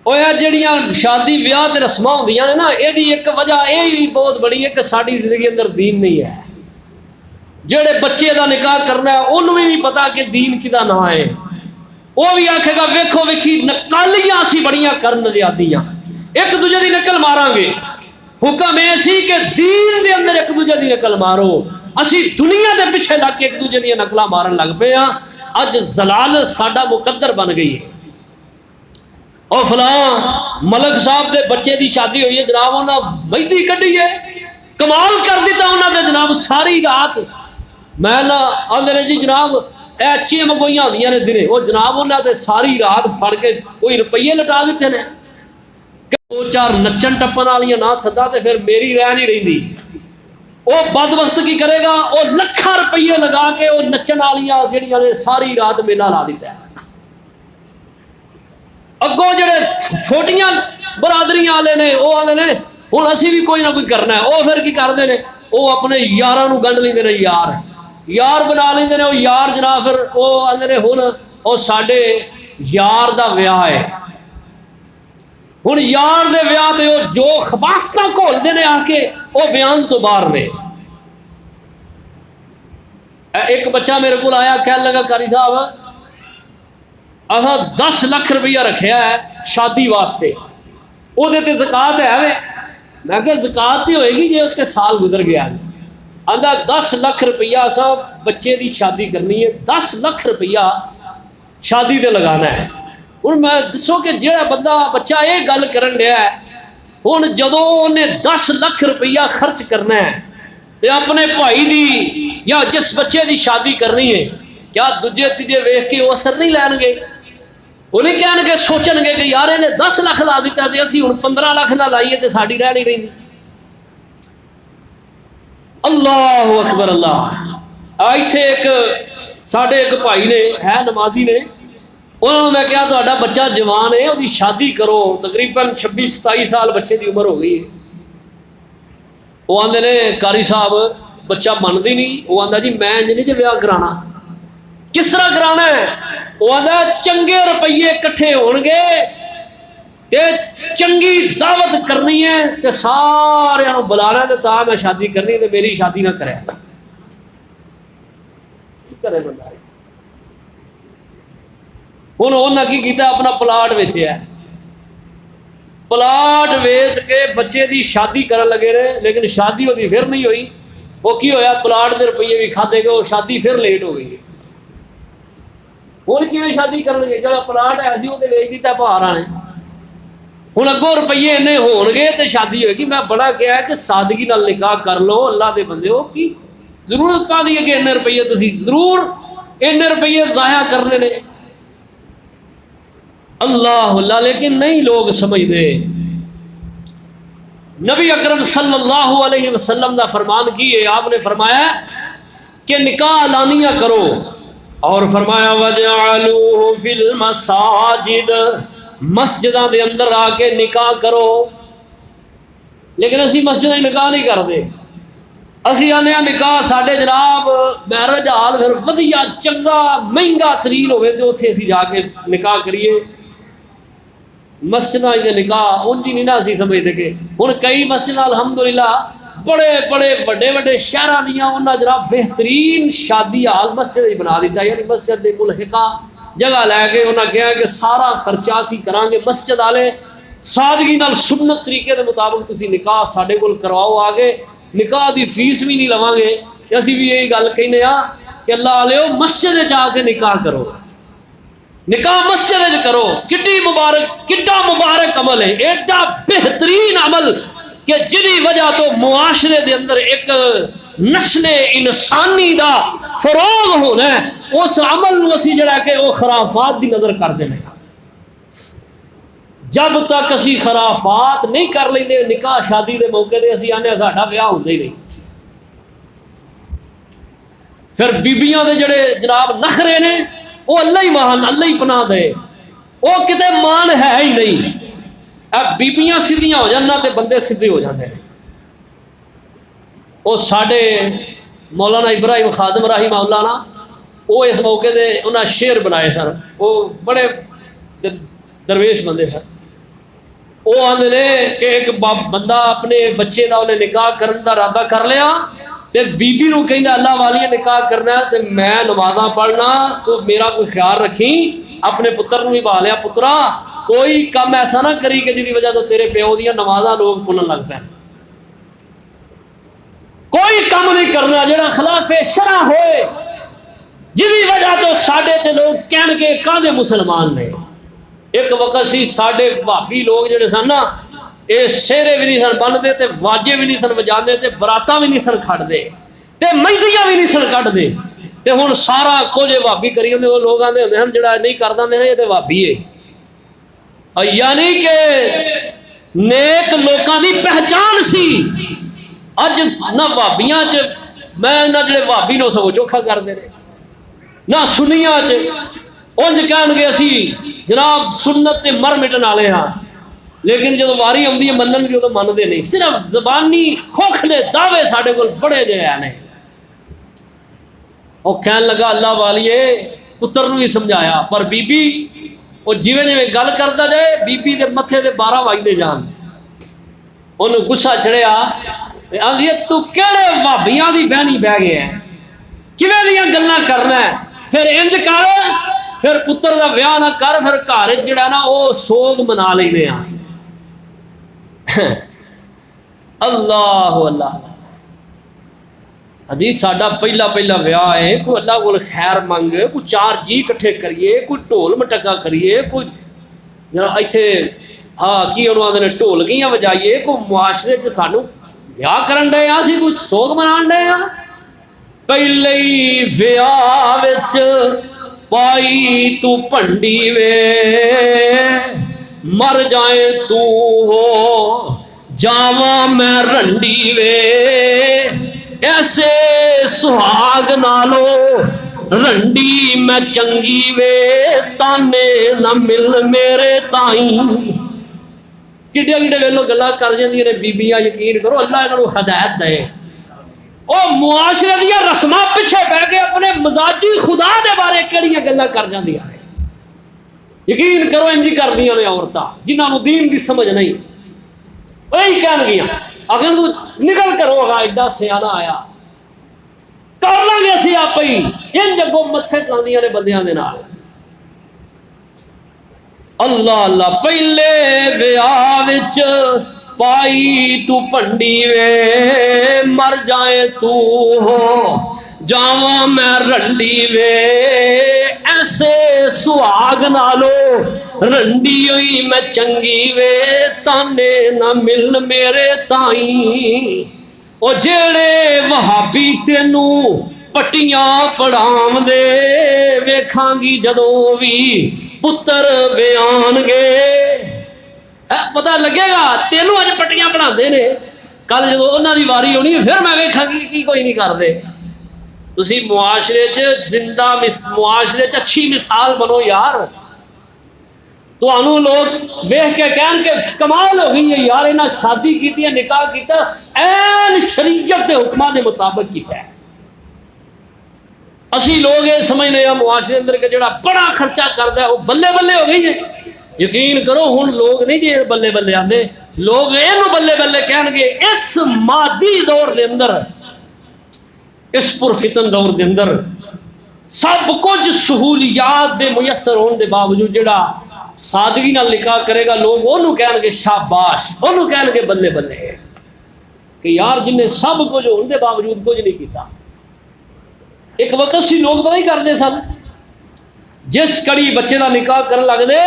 وہ جڑیاں شادی بیاہ تے رسماں ہوندیاں نے نا، یہ ایک وجہ یہ بھی بہت بڑی ہے کہ ساری زندگی اندر دین نہیں ہے۔ جڑے بچے دا نکاح کرنا ہے انہوں بھی پتا کہ دین کدا نہ ہے، وہ بھی آکھے گا ویکھو ویکھی نکالیاں اسی بڑیاں کرن دیاں، ایک دوجے دی نقل ماراں گے، حکم ایسی کہ دین دے اندر ایک دوجے دی نقل مارو، اسی دنیا دے پیچھے لگ کے ایک دوجے دی نقلاں مارن لگ پے ہاں۔ اج زلال ساڈا مقدر بن گئی ہے، اور فلاں ملک صاحب دے بچے دی شادی ہوئی ہے جناب، انہاں مہندی کڈی ہے، کمال کر دیتا انہاں دے جناب، ساری رات میں نہ آندے جی جناب اے اچھی مگوئیاں ہوندیاں نے دنے، وہ جناب انہاں تے ساری رات پھڑ کے کوئی روپیے لٹا دیتے نے، دو چار نچن ٹپن والیاں نہ سدا تے پھر میری رہ نہیں رہی۔ وہ بد وقت کی کرے گا، وہ لکھاں روپیے لگا کے وہ نچن والیاں جڑیاں نے ساری رات میلہ لا دیتا ہے۔ اگوں جڑے چھوٹیاں برادریاں والے نے وہ آدھے نے ہوں اسی بھی کوئی نہ کوئی کرنا ہے، وہ پھر کی کرتے ہیں وہ اپنے یاراں نو گنڈ لیندے نے، یار بنا لیندے نے، وہ یار جناب پھر وہ آدھے نے ہن وہ ساڈے یار دا ویاہ ہے، ہوں یار دے ویاہ تے جو خباستہ گھولتے ہیں آ کے وہ بیان تو باہر نے. ایک بچہ میرے کو آیا کہنے لگا قاری صاحب اصا 10 لاکھ روپیہ رکھیا ہے شادی واسطے, وہ زکات ہے وے؟ میں کہ زکات ہی ہوئے گی جی اتنے سال گزر گیا. آدھا 10 لاکھ روپیہ اصا بچے دی شادی کرنی ہے, 10 لاکھ روپیہ شادی تے لگانا ہے. ہوں میں دسو کہ جہاں بندہ بچہ یہ گل کرن ڈیا ہے, ہوں جدو انہیں 10 لاکھ روپیہ خرچ کرنا ہے تے اپنے بھائی دی یا جس بچے دی شادی کرنی ہے, کیا دوجے تیجے ویخ کے وہ اثر نہیں لین گے؟ وہ نہیں کہن گے, سوچن گے کہ یار انہیں 10 لاکھ لا دیتا تے اسی ہوں 15 لاکھ نہ لائیے تے ساڈی رہ نہیں رہی. اللہ اکبر اللہ. ایتھے ایک ساڈے ایک بھائی نے ہے نمازی نے, انہوں نے میں کہا تہاڈا بچہ جوان ہے وہ شادی کرو, تقریباً 26-27 سال بچے دی عمر ہو گئی ہے. وہ آدھے نے قاری صاحب بچہ منتی نہیں. وہ آدھا جی میں انج نہیں جی ویاہ کرانا. کس طرح کرانا ہے؟ وہ آدھا چنگے روپیے کٹھے ہون گے تے چنگی دعوت کرنی ہے تے سارے بلانا تے تا میں شادی کرنی تے میری شادی نہ کرے. کرے بندہ ہوں انہیں کی کیتا, اپنا پلاٹ ویچیا, پلاٹ ویچ کے بچے دی شادی کرن لگے رہے, لیکن شادی وہ پھر نہیں ہوئی. وہ کی ہویا, پلاٹ دے روپیے بھی کھادے گئے, وہ شادی پھر لیٹ ہو گئی. ہوں کیویں شادی کرن گے؟ جہاں پلاٹ ہے سی وہ ویچ دیتا پہاڑ نے. ہوں اگوں روپیے اینے ہون گے تو شادی ہوئے گی. میں بڑا کیا ہے کہ سادگی نال نکاح کر لو, اللہ دے بندے ہو کی ضرورت پا دی ہے کہ اینے روپیے تسی ضرور اینے روپیے ضائع کرنے نے. اللہ اللہ, لیکن نہیں لوگ سمجھتے. نبی اکرم صلی اللہ علیہ وسلم دا فرمان کی ہے, آپ نے فرمایا کہ نکاح اعلانیہ کرو, اور فرمایا وَجَعَلُوهُ فِي الْمَسَاجِدِ, مسجداں دے اندر آ کے نکاح کرو. لیکن اسی مسجد نکاح نہیں کرتے. اسی آنے نکاح ساڈے جناب میرج ہال پھر ودیا چنگا مہنگا ترین ہوئے تو اتنے اسی جا کے نکاح کریے. مسجد نکاح ان جی نہیں نہ اسی سمجھتے کہ ہوں کئی مسجد الحمدللہ بڑے بڑے وڈے وڈے شہراں دیاں انہاں جناب بہترین شادی حال مسجد ہی بنا دیتا. یعنی مسجد دے ملحقہ جگہ لے کے انہاں کہا کہ سارا خرچہ اسی کران گے, مسجد والے سادگی نال سنت طریقے دے مطابق تسی نکاح ساڈے کول کرواؤ, آگے نکاح دی فیس بھی نہیں لواں گے. اسی بھی یہی گل کہنے ہاں کہ اللہ علیہ مسجد وچ آ کے نکاح کرو, نکاح مسجد وچ کرو. کڈی مبارک, کڈا مبارک عمل ہے, ایڈا بہترین عمل کہ جدی وجہ تو معاشرے دے اندر ایک نسل انسانی دا فروغ ہونا ہے. اس عمل نو اسی جڑا کہ وہ خرافات دی نظر کر دے. جب تک اسی خرافات نہیں کر لیندے نکاح شادی دے موقع دے, اسی آنے ساڈا بیاہ ہوندا ہی نہیں. پھر بیبیاں دے جڑے جناب نخرے نے وہ اللہ ہی مان, اللہ ہی پناہ دے, وہ کتے مان ہے ہی نہیں. اب بیبیاں سیدھیاں ہو جانا تے بندے سیدھے ہو جاتے ہیں. وہ ساڈے مولانا ابراہیم خادم رحمہ اللہ نا, وہ اس موقع دے انہاں شعر بنائے سن. وہ بڑے درویش بندے سن. وہ آندے نے کہ ایک بندہ اپنے بچے دا انہیں نکاح کرن دا ارادہ کر لیا تے بی بی نو کہندا اللہ والی نکاح کرنا تے میں نمازاں پڑھنا, تو میرا کوئی خیال رکھی, اپنے پتر نو بھی بالیا پترا کوئی کام ایسا نہ کری کہ جی وجہ تو تیرے پیو دیا نمازاں لوگ بھولن لگ پے. کوئی کام نہیں کرنا جڑا خلاف شرع ہوئے, جی وجہ تو ساڈے تے لوگ کہن کے کاندے مسلمان نے. ایک وقت سی ساڈے بھابی لوگ جڑے سن نا, یہ سہرے بھی نہیں سن بنتے تے واجے بھی نہیں سن وجاندے تے براتاں بھی نہیں سن کھڑدے تے مہندیاں بھی نہیں سن کھڑدے. تے ہن سارا کچھ بھابی کری ہوندے, وہ لوگ آندے ہوندے ہن جڑا نہیں کردا نے یہ تے بھابی ہے. یعنی کہ نیک لوکاں دی پہچان سی. اج نہ بھابیاں چ میں نہ جڑے بھابی نو سو چوکھا کردے نے, نہ سنیاں چ انج کہن گے اسی جناب سنت تے مر مٹن والے ہاں, لیکن جب واری آتی ہے منن کی تو منتے نہیں. صرف زبانی کھوکھلے دعوے ساڈے کول بڑے جے نے. وہ کہن لگا اللہ والیے پتر نو بھی سمجھایا, پر بی بی وہ جویں جویں گل کرتا جائے بی دے متھے دے 12 وجدے جان، انہوں غصہ چڑھیا آندی ہے تو کہڑے بھابیاں دی بہنی بہ گیا ہے، کیویں دیاں گلاں کرنا ہے، پھر انج کر، پھر پتر دا ویاہ نہ کر، پھر گھر جڑا نا وہ سوگ منا لینے آ۔ اللہ اللہ حدیث ساڈا پہلا ویاہ ہے، کوئی اللہ کو خیر منگ، کوئی 4 جی کٹھے کریے، کوئی ڈھول مٹکا کریے، کوئی ایتھے ہاں کی انہوں آدھے ڈھولکیاں وجائیے، کوئی معاشرے چ سانوں ویاہ کرن ڈے ہاں، کوئی سوگ منان ڈے ہاں۔ پہلے ویاہ وچ پائی تو پنڈی وے، مر جائے تو ہو جاواں میں رنڈی وے، ایسے سہاگ نالو رنڈی میں چنگی وے، تانے نہ مل میرے تائیں۔ کڈے کڈے ویلو گلا کر جاندیاں نے بیبیاں، یقین کرو اللہ انہاں نوں ہدایت دے۔ او معاشرے دیا رسماں پیچھے پہ کے اپنے مزاجی خدا دے بارے کیڑیاں گلاں کر جاندیاں نے، یقین کرو انج کردیاں نے عورتاں جنہاں نوں دین دی سمجھ نہیں، وہی کہن گیاں اگر تو نکل کر ہوگا ایڈا سیانا آیا کر لیں گے اسی آپ ہی، ان جگوں متھے لاندیاں نے بندیاں دے نال۔ اللہ اللہ پہلے ویاہ وچ پائی تو پنڈی وے، مر جائے تو ہو جاواں میں رنڈی وے، ایسے سہاگ نالو رنڈی ہوئی میں چنگی وے، تانے نہ مل میرے تائیں۔ او جیڑے وہابی تینوں پٹیاں پڑھام دے، ویکھاں گی جدوں وی پتر بیان گے، پتہ لگے گا تینوں اج پٹیاں پڑھا دے نے، کل جدوں انہاں دی واری ہونی پھر میں ویکھاں گی کی کوئی نہیں کر دے۔ تسی معاشرے چ زندہ معاشرے چ اچھی مثال بنو یار، تو انہوں لوگ ویکھ کے کہن کہ کمال ہو گئی ہے یار، انہاں شادی کیتی ہے، نکاح کیتا این شریعت کے حکماں دے مطابق کیتا ہے۔ اسی لوگ یہ سمجھنے ہیں معاشرے اندر کہ جڑا بڑا خرچہ کردا ہے وہ بلے بلے ہو گئی ہے۔ یقین کرو ہن لوگ نہیں جی بلے بلے آندے، لوگ اینو بلے بلے کہن گے اس مادی دور دے اندر، اس پرفتن دور دے اندر سب کچھ سہولیات دے میسر ہونے دے باوجود جڑا سادگی نال نکاح کرے گا لوگ انہوں کہن گے شاباش، انہوں کہن گے بلے بلے، کہ یار جن نے سب کچھ ہونے دے باوجود کچھ نہیں کیتا۔ ایک وقت سی لوگ پتہ ہی کرتے سن، جس کڑی بچے دا نکاح کرن لگ دے،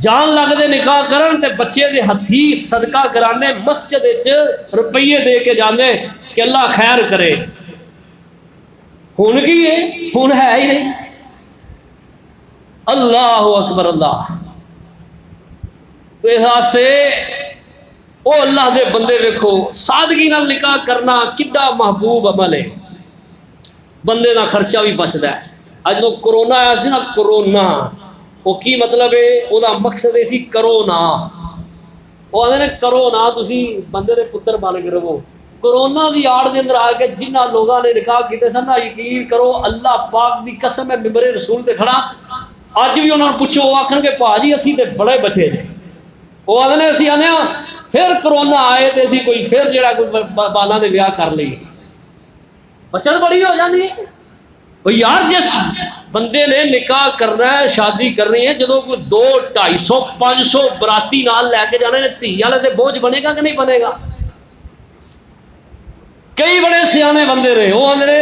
جان لگ دے نکاح کرن تے بچے دے ہتھی صدقہ کرانے مسجد وچ روپیے دے کے جاندے کہ اللہ خیر کرے۔ ہن کی ہے؟ ہن ہے ہی نہیں۔ اللہ اکبر اللہ۔ تو اس واسطے او اللہ دے بندے ویکھو سادگی نال نکاح کرنا کڈا محبوب عمل ہے، بندے دا خرچہ بھی بچدا ہے۔ اج تو کرونا آیا سی نا، کرونا وہ کی مطلب ہے؟ وہ دا مقصد ہے سی کرونا، وہ آدھے نے کرونا تسی بندے دے پتر بن کے رہو۔ کرونا دی آڑ دے اندر آ کے جنہ لوگاں نے نکاح کیتے سن نا، یقین کرو اللہ پاک دی قسم ہے ممبر رسول تے کھڑا، اج بھی انہاں نوں پوچھو وہ آکھن گے پا جی اسی تے بڑے بچے جے، وہ آدھے نے اسی آنے پھر کرونا آئے تے اسی کوئی پھر جڑا کوئی بالاں دے ویاہ کر لئی، بچت بڑی ہو جاندی ہے۔ یار جس بندے نے نکاح کرنا ہے، شادی کرنی ہے، جدوں کوئی 200 250 500 براتی نال لے کے جانے نے، دھی والے تے بوجھ بنے گا کہ نہیں بنے گا؟ کئی بڑے سیانے بندے رہے، وہ آدھے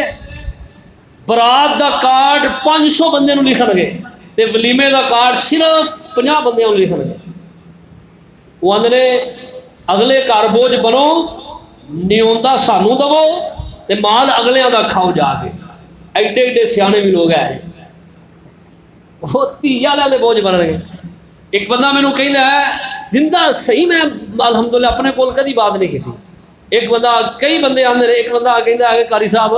برات دا کارڈ 500 بندے نوں لکھن گے تے ولیمے دا کارڈ صرف 50 بندیاں نوں لکھن گے۔ وہ آدھے اگلے گھر بوجھ بنو، نیوندا سانوں دو تے مال اگلیاں دا کھاؤ جا کے۔ ایڈے ایڈے سیانے بھی لوگ ہیں، وہ دھی والے دے بوجھ بن گے۔ ایک بندہ مینوں کہندا ہے زندہ صحیح، میں الحمدللہ اپنے کول کدی بات نہیں کی، ایک بندہ کئی بندے آندے رہے، ایک بندہ کہندا ہے کہ قاری صاحب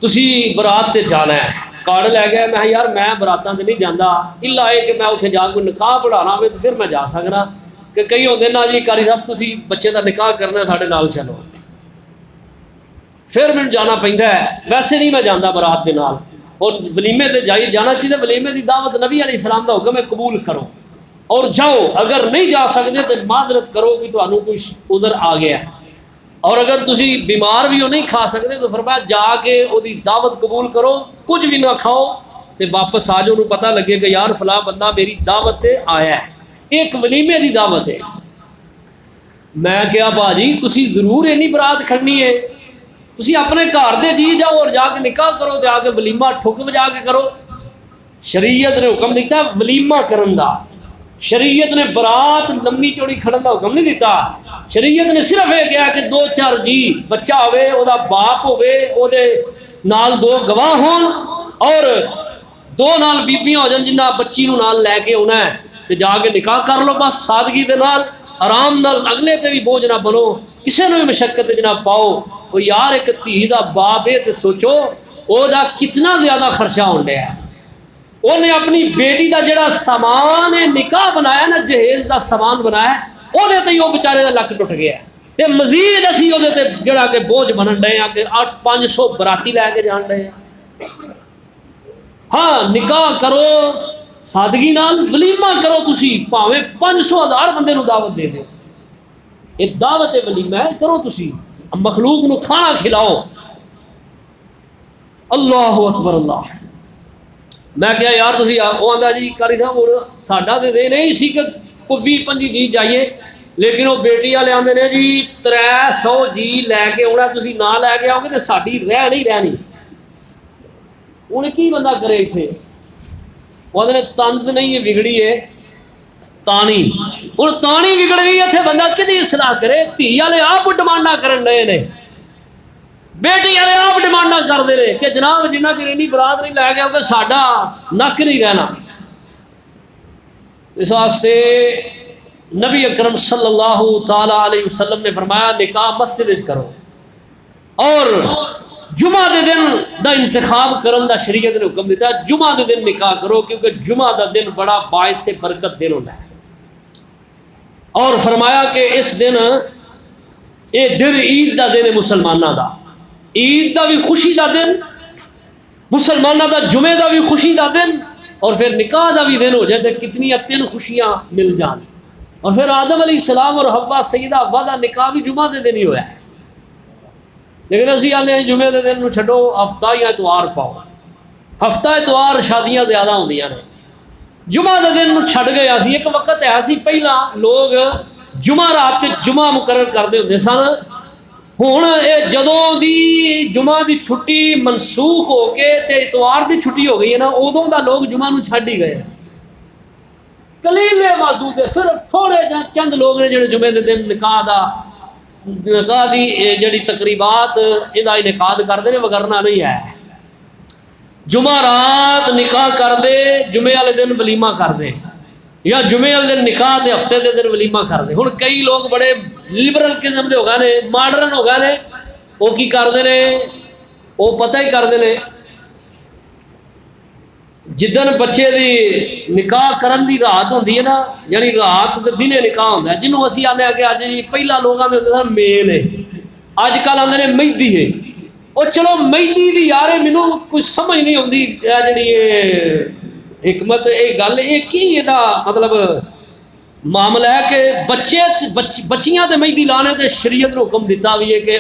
تسی برات تے جانا ہے، کارڈ لے گیا۔ میں یار میں براتاں تے نہیں جاندا، الا ہے کہ میں اتنے جا کے نکاح پڑھانا ہوئے تو پھر میں جا سکنا، کہ کئی ہوندے نا جی قاری صاحب تسی بچے دا نکاح کرنا ساڈے نال چلو، پھر میں جانا پیندا ہے، ویسے نہیں میں جاندا برات دے نال۔ اور ولیمے سے جانا چاہیے. ولیمے کی دعوت نبی علیہ السلام کا حکم ہے قبول کرو اور جاؤ. اگر نہیں جا سکتے تو معذرت کرو کہ تمہیں کوئی عذر آ گیا. اور اگر تسی بیمار بھی ہو نہیں کھا سکتے تو فرمایا جا کے وہ دعوت قبول کرو, کچھ بھی نہ کھاؤ تو واپس آ جاؤ. پتہ لگے کہ یار فلاں بندہ میری دعوت تے آیا ہے. ایک ولیمے کی دعوت ہے. میں کیا باجی تسی ضرور اینی برات کھڑنی ہے, تسی اپنے گھر دے جی جاؤ اور جا کے نکاح کرو تے آ کے ولیمہ ٹھک بجا کے کرو. شریعت نے حکم دیتا ہے ولیمہ کرن دا. شریعت نے برات لمبی چوڑی کھڑن دا حکم نہیں دیتا. شریعت نے صرف یہ کہا کہ 2-4 جی بچہ ہوئے, او دا باپ ہوئے, او دے نال 2 گواہ ہون اور 2 نال بیبیاں ہو جان جنہ بچی نو نال لے کے ہونا ہے تے جا کے نکاح کر لو بس سادگی دے نال آرام نال. اگلے تے بھی بوجھ نہ بنو, کسے نو بھی مشقت نہ پاؤ. وہ یار ایک دھی دا باپ ہے تے سوچو او دا کتنا زیادہ خرچہ ہون ڈیا ہے. انہیں اپنی بیٹی دا جڑا سامان نکاح بنایا نا, جہیز دا سامان بنایا, وہ تے وہ بیچارے دا لک ٹوٹ گیا تے مزید اسی وہ تے جڑا کہ بوجھ بنن ڈے کہ 800-500 براتی لے کے جان ڈے. ہاں نکاح کرو سادگی نال, ولیمہ کرو تسی بھاویں 500,000 بندے نو دعوت دے دو. یہ دعوت ولیمہ ہے, کرو تسی مخلوق نو کھانا کھلاؤ. اللہ اکبر اللہ. میں کیا یار تسی وہ آندا جی قاری صاحب ساڈا تے دے نہیں سی کہ 20-25 جی جائیے, لیکن وہ بیٹی والے آندے نے جی 300 جی لے کے آنا, تسی نہ لے کے آؤ گے تو ساڈی رہ نہیں رہنی. انہیں کی بندہ کرے اتنے, وہ آدھے تند نہیں بگڑی ہے تانی. ہوں تانی بگڑ گئی اتنے بندہ کدی اصلاح کرے. دھی والے آپ ڈمانڈاں کرن رہے نے, بیٹی والے آپ ڈمانڈاں کرتے رہے کہ جناب جنہ چر اینی برات نہیں لے گیا کہ ساڈا نک نہیں رہنا. اس واسطے نبی اکرم صلی اللہ تعالی علیہ وسلم نے فرمایا نکاح مسجد کرو, اور جمعہ دے دن دا انتخاب کرن دا شریعت نے حکم دیتا ہے. جمعہ دے دن نکاح کرو کیونکہ جمعہ دا دن بڑا باعث سے برکت دن ہوتا ہے. اور فرمایا کہ اس دن یہ دن عید دا دن ہے مسلمانہ دا. عید دا بھی خوشی دا دن, مسلمانہ دا جمعہ دا بھی خوشی دا دن, اور پھر نکاح دا بھی دن ہو جائے تو کتنی 3 خوشیاں مل جان. اور پھر آدم علیہ السلام اور حوا سیدہ حوا دا نکاح بھی جمعہ دے دن ہی ہوا ہے. لیکن اسی آنے ہیں جمعے دے دن نو چھڈو, ہفتہ یا اتوار پاؤ. ہفتہ اتوار شادیاں زیادہ ہوندیاں نے, جمعہ دے دن نو چھڈ گئے. اسی ایک وقت ہے سی پہلا لوگ جمعہ رات جمعہ مقرر کرتے ہوندے سن. ہن یہ جدوں دی جمعہ دی چھٹی منسوخ ہو کے تے اتوار دی چھٹی ہو گئی ہے نا, ادوں دا لوگ جمعہ نو چھڈ ہی گئے. کلیلے معدود صرف تھوڑے چند لوگ نے جڑے جمعے دے دن نکاح دی جڑی تقریبات ادا انعقاد کرتے ہیں, وگرنا نہیں ہے. جمعہ رات نکاح کر دے, جمعے والے دن ولیمہ کر دے, یا جمعے والے دن نکاح تے ہفتے دے دن ولیمہ کر دے. ہن کئی لوگ بڑے لبرل قسم دے ہو گئے نے, ماڈرن ہو گئے نے, وہ کی کرتے ہیں, وہ پتہ ہی کرتے ہیں جدن بچے دی نکاح کرن دی رات ہوندی ہے نا, یعنی رات تے دنے نکاح ہوندا ہے, جنوں اسی آنے کہ اج پہلا لوگاں دے ہوندے سن میل ہے, اج کل آندے نے مہندی ہے. او چلو مہندی دی یار مینوں کوئی سمجھ نہیں آندی جڑی یہ حکمت یہ گل یہ کی یہ مطلب معاملہ ہے کہ بچیاں تے مہندی لانے تے شریعت نے حکم دیتا بھی ہے کہ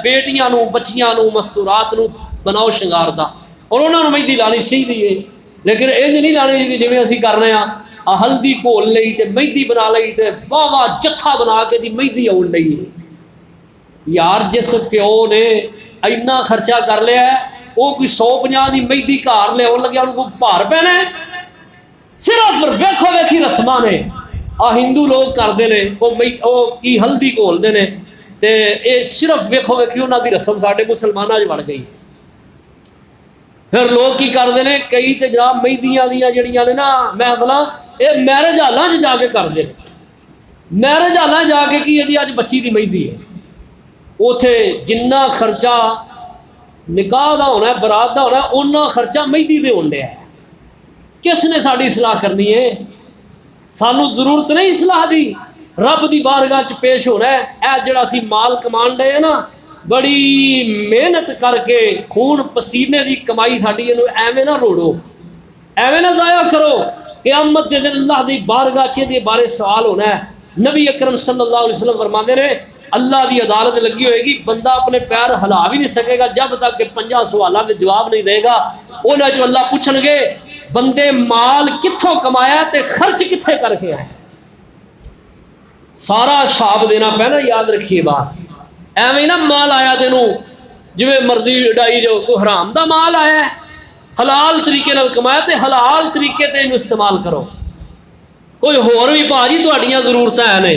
بیٹیاں نو بچیاں نو مستورات نو بناؤ شنگار دا, اور انہاں نو مہندی لانی چاہیے. لیکن یہ نہیں لانی جی اسی کرنے ہاں ہلدی گھول لئی تے مہندی بنا لئی تے واہ واہ جتھا بنا کے دی مہندی آن لئی. یار جس پیو نے اینا خرچہ کر لیا ہے وہ کوئی 150 دی مہندی گھر لے آن لگیا, انہوں کو بھار پینا ہے. صرف ویکھو ویکھی رسماں نے ہندو لوگ کرتے ہیں, وہ کی ہلدی گھولتے ہیں تے یہ صرف ویکھو ویکھی انہوں دی رسم ساڈے مسلمانوں وڑ گئی. پھر لوگ کی کرتے ہیں کئی تے جناب مہندیاں دیاں جڑیاں نے نا محفلاں یہ میرج ہالاں جا کے کرتے ہیں. میرج ہالاں جا کے کی ہے جی اج بچی دی مہندی ہے, اوتھے جنہ خرچہ نکاح دا ہونا ہے برات دا ہونا ہے اُنہ خرچہ مہندی دے ہون ڈیا ہے. کس نے ساری اصلاح کرنی ہے؟ سانو ضرورت نہیں اصلاح دی, رب دی بارگاہ چ پیش ہونا ہے. اے جڑا اسی مال کمان ڈے ہیں نا بڑی محنت کر کے خون پسینے دی کمائی ساڈی ایویں نہ روڑو، ایویں نہ ضائع کرو۔ قیامت کے دن اللہ دی بارگاہ چے بارے سوال ہونا ہے۔ نبی اکرم صلی اللہ علیہ وسلم فرماندے نے اللہ دی عدالت لگی ہوئے گی، بندہ اپنے پیر ہلا بھی نہیں سکے گا جب تک کہ 50 سوالوں کے جواب نہیں دے گا۔ انہاں جو اللہ پوچھن گے بندے مال کتھوں کمایا تے خرچ کتھے کر کے آئے، سارا حساب دینا پینا۔ یاد رکھیے بات، ایویں نہ مال آیا تینوں جویں مرضی اڈائی جو، کوئی حرام دا مال آیا ہے، حلال طریقے نال کمایا تے حلال طریقے تے استعمال کرو۔ کوئی ہور بھی بھاجی تہاڈیاں ضرورتاں ہیں نے،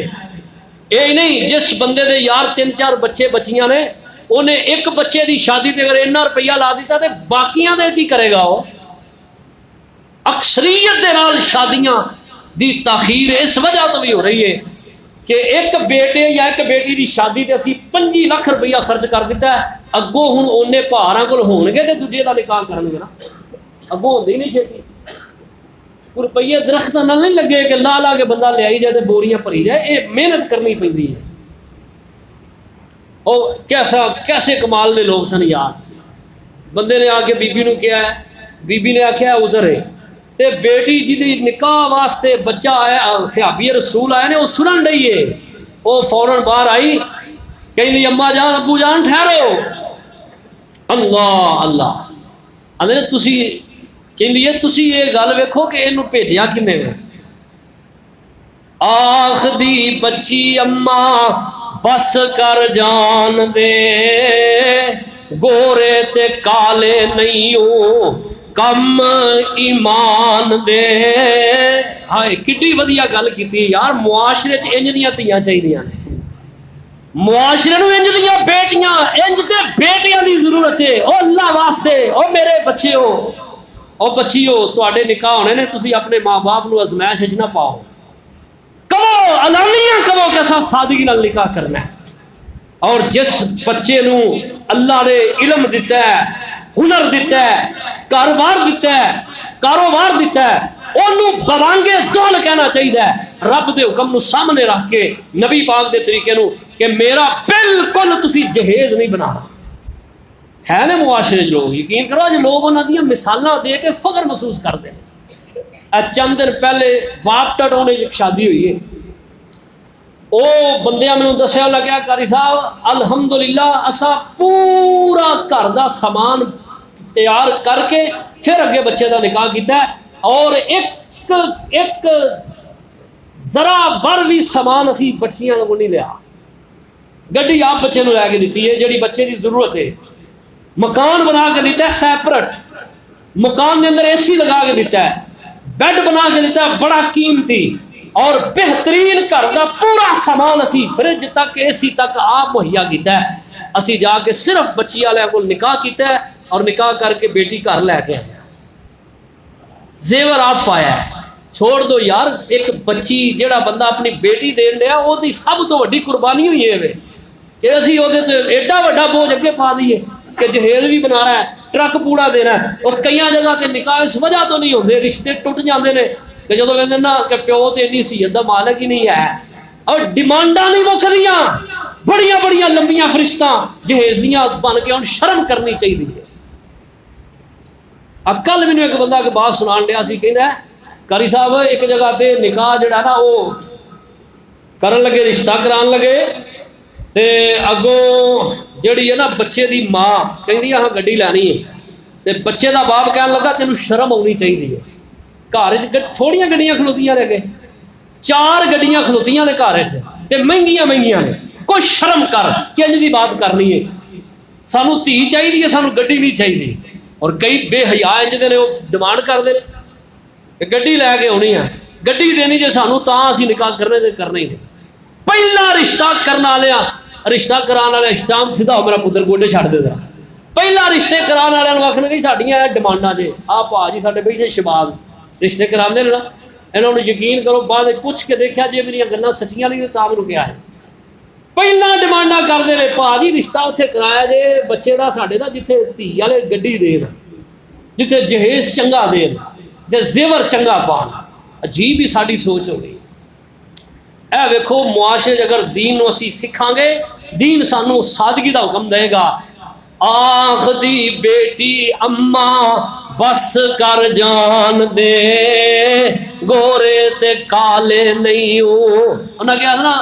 یہ نہیں جس بندے دے یار 3-4 بچے بچیاں نے انہیں ایک بچے دی شادی تے اگر اتنا روپیہ لا دیتا تے باقیاں دے کی کرے گا؟ وہ اکثریت دے نال شادیاں دی تاخیر اس وجہ تو بھی ہو رہی ہے کہ ایک بیٹے یا ایک بیٹی دی شادی تے اسی 25 لاکھ روپیہ خرچ کر دیتا ہے، اگوں ہن اونے بھاراں کول ہون گے تے دوجے دا نکاح کرن گے نا، اگوں ہوندی نہیں چھتی۔ کوئی روپیے درخت نہ نہیں لگے کہ لا لا کے بندہ لے آئی جائے تے بوریاں بھری جائے، یہ محنت کرنی پیندی ہے۔ اور کیسے کمال دے لوگ سن یار، بندے نے آ کے بی بی نو کیا ہے، بی بی نے آخیا عذر ہے، تے بیٹی جی نکاح واسطے بچہ آیا، صحابی رسول آئے نے، وہ سنن ڈئی ہے، وہ فوراً باہر آئی کہیں اماں جان ابو جان ٹھہرو، اللہ اللہ آدھے تسی کہ تسی یہ گل ویکھو کہ اینو بھیجیا کنے نے؟ آخ دی بچی اماں بس کر جان دے، گورے تے کالے نہیں کم ایمان دے۔ ہائے کڈی ودیا گل کیتی یار، معاشرے چ انج دیاں تیاں چاہیدیاں نے، معاشرے نو انج دیاں بیٹیاں، انج تے بیٹیاں دی ضرورت ہے۔ او اللہ واسطے، او میرے بچے ہو، او بچیو تواڈے نکاح ہونے نے، تسی اپنے ماں باپ نو ازمائش وچ نہ پاؤ، کہو علانیہ کہو کہ اساں سادگی نال نکاح کرنا ہے۔ اور جس بچے نو اللہ نے علم دیتا ہے، ہنر دیتا ہے، کاروبار دیتا ہے، انہوں بوانگے دول کہنا چاہیے رب دے حکم نو سامنے رکھ کے، نبی پاک دے طریقے نو کہ میرا بالکل تسی جہیز نہیں بنانا۔ ہے نا معاشرے لوگ، یقین کرو اج لوگ انہاں دیاں مثالاں دے کے فخر محسوس کرتے ہیں۔ چند دن پہلے واپٹا ٹاؤن ایک شادی ہوئی ہے، او بندیاں میں دسیا لگیا قاری صاحب الحمدللہ اسا پورا گھر دا سامان تیار کر کے پھر اگے بچے دا نکاح کیتا ہے، اور ایک ذرا بر بھی سامان اسی بچیاں کو نہیں لیا، گڈی آپ بچے نو لے کے دیتی ہے جڑی بچے دی ضرورت ہے، مکان بنا کے دیتا ہے سیپریٹ، مکان دے اندر اے سی لگا کے دیتا ہے، بیڈ بنا کے دیتا ہے بڑا قیمتی، اور بہترین گھر دا پورا سامان اسی فریج تک اے سی تک آپ مہیا کیتا ہے۔ اسی جا کے صرف بچی والے کو نکاح کیتا ہے اور نکاح کر کے بیٹی گھر لے کے آیا، زیور آپ پایا ہے۔ چھوڑ دو یار، ایک بچی جڑا بندہ اپنی بیٹی دین دیا وہ دی سب تو وڈی قربانی ہوئی ہے کہ اسی وہ ایڈا وڈا بوجھ اگے پا دیے کہ جہیز بھی بنا رہا ہے، ٹرک پوڑا دینا ہے، اور کئی جگہ تے نکاح اس وجہ تو نہیں ہوتے، رشتے ٹوٹ جاتے ہیں کہ جدو کہتے نا کہ پیو تو اینی سیت دا مالک ہی نہیں ہے، اور ڈیمانڈاں نہیں مکدیاں، بڑیاں بڑیاں لمبیاں فرشتاں جہیز دیاں بن کے ہن شرم کرنی چاہیے۔ کل مینوں ایک بندہ ایک بات سنان ڈیا سی، کہندا ہے قاری صاحب ایک جگہ تے نکاح جڑا نا وہ کرن لگے، رشتہ کران لگے، تے اگوں جڑی ہے نا بچے دی ماں کہندی ہاں گڈی لینی ہے، تے بچے دا باپ کہن لگا تینوں شرم آنی چاہیے، گھر تھوڑیاں گڈیاں کھلوتیاں نے، اگے 4 گڈیاں کھلوتیاں نے گھر تے مہنگیاں مہنگیاں نے، کوئی شرم کر کہ انج دی بات کرنی ہے، سانو دھی چاہیے، سانو گڈی نہیں چاہیے۔ اور کئی بے حیا انج دے نے وہ ڈیمانڈ کرتے ہیں کہ گڈی لے کے آنی ہے، گڈی دینی جے سانو تاں اسی نکاح کرنے تے کرنا ہی نہیں۔ پہلا رشتہ کرنے والے رشتہ کران والے اشتام سیدھا ہو میرا پتر گوڈے چھڈ دے، پہلا رشتے کران والے آخنا کہ ساڈیاں ڈیمانڈاں جے آ پا جی ساڈے بھائی جی شباب رشتے کراندے نا، انہوں نے یقین کرو بعد پوچھ کے دیکھا جی میری گلاں سچیاں نہیں تاں مینوں کیا ہے، پہلا ڈیمانڈاں کرتے رہے پا جی رشتہ اتنے کرایا جے بچے کا ساڈے دا جتھے دھی والے گڈی دین، جتھے جہیز چنگا دین، جے زیور چنگا پان۔ عجیب ہی ساری سوچ ہو گئی۔ اے ویکھو معاشرے اگر دین نو اسی سکھاں گے دین سانو سادگی دا حکم دے گا. آخدی بیٹی اماں بس کر جان دے گورے تے کالے نہیں ہوں. انہاں کہا نا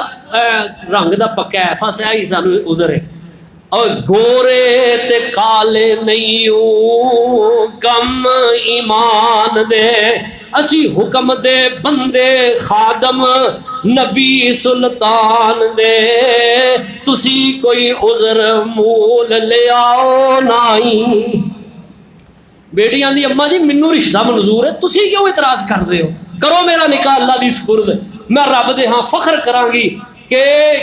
رنگ دا پکا ہے فاسیا ہی سانو عذر ہے. اور گورے تے کالے نہیں ہوں کم ایمان دے اسی حکم دے بندے خادم نبی سلطان دے تسی کوئی عذر مول لے آؤ نہیں. بیٹیاں دی اماں جی منو رشتہ منظور ہے تسی کیوں اعتراض کر رہے ہو؟ کرو میرا نکاح اللہ دی سپرد. میں رب دے ہاں فخر کراں گی کہ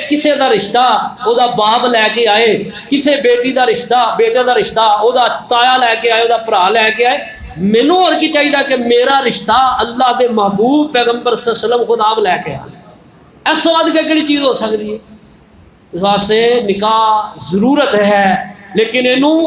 کسے دا رشتہ او دا باپ لے کے آئے, کسے بیٹی دا رشتہ بیٹے دا رشتہ او دا تایا لے کے آئے, او دا بھرا لے کے آئے. مینوں اور کی چاہیے کہ میرا رشتہ اللہ دے محبوب پیغمبر صلی اللہ علیہ وسلم خدا لے کے آئے. اس تو بعد کیڑی چیز ہو سکتی ہے؟ اس واسطے نکاح ضرورت ہے لیکن اینوں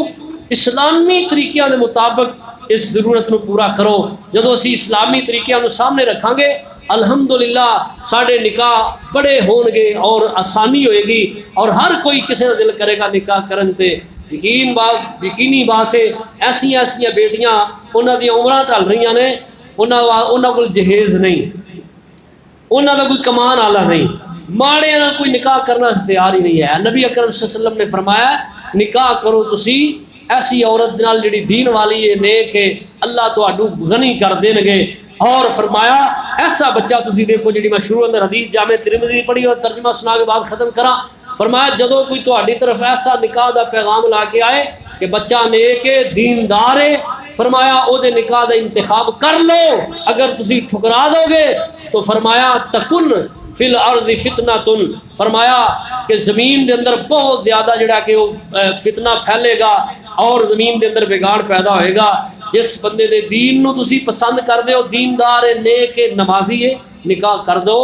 اسلامی طریقیاں دے مطابق اس ضرورت نو پورا کرو. جدو اسی اسلامی طریقیاں نو سامنے رکھاں گے الحمدللہ ساڑھے نکاح بڑے ہون گے اور آسانی ہوئے گی اور ہر کوئی کسی کا دل کرے گا نکاح کرن تے. یقینی بات ہے ایسیاں بیٹیاں انہاں دی عمراں ٹل رہی نے, انہاں کول جہیز نہیں, انہاں دا کوئی کمان آلہ نہیں, ماڑے نال کوئی نکاح کرنا تیار ہی نہیں ہے. نبی اکرم صلی اللہ علیہ وسلم نے فرمایا نکاح کرو تسی ایسی عورت نال جڑی دین والی ہے نیک ہے اللہ تہاڈو غنی کر دین گے. اور فرمایا ایسا بچہ تسی دیکھو جڑی میں شروع اندر حدیث جامع ترمذی پڑھی اور ترجمہ سنا کے بعد ختم کراں. فرمایا جدو کوئی تہاڈی طرف ایسا نکاح دا پیغام لا کے آئے کہ بچہ نیک ہے دیندار ہے, فرمایا او دے نکاح دا انتخاب کر لو. اگر تسی ٹھکرا دو گے تو فرمایا تکن فی الارض فتنۃ, فرمایا کہ زمین دے اندر بہت زیادہ جڑا کہ وہ فتنہ پھیلے گا اور زمین دے اندر بگاڑ پیدا ہوئے گا. جس بندے دے دین نو تسی پسند کر دے ہو, دیندار ہے نیک ہے نمازی ہے, نکاح کر دو.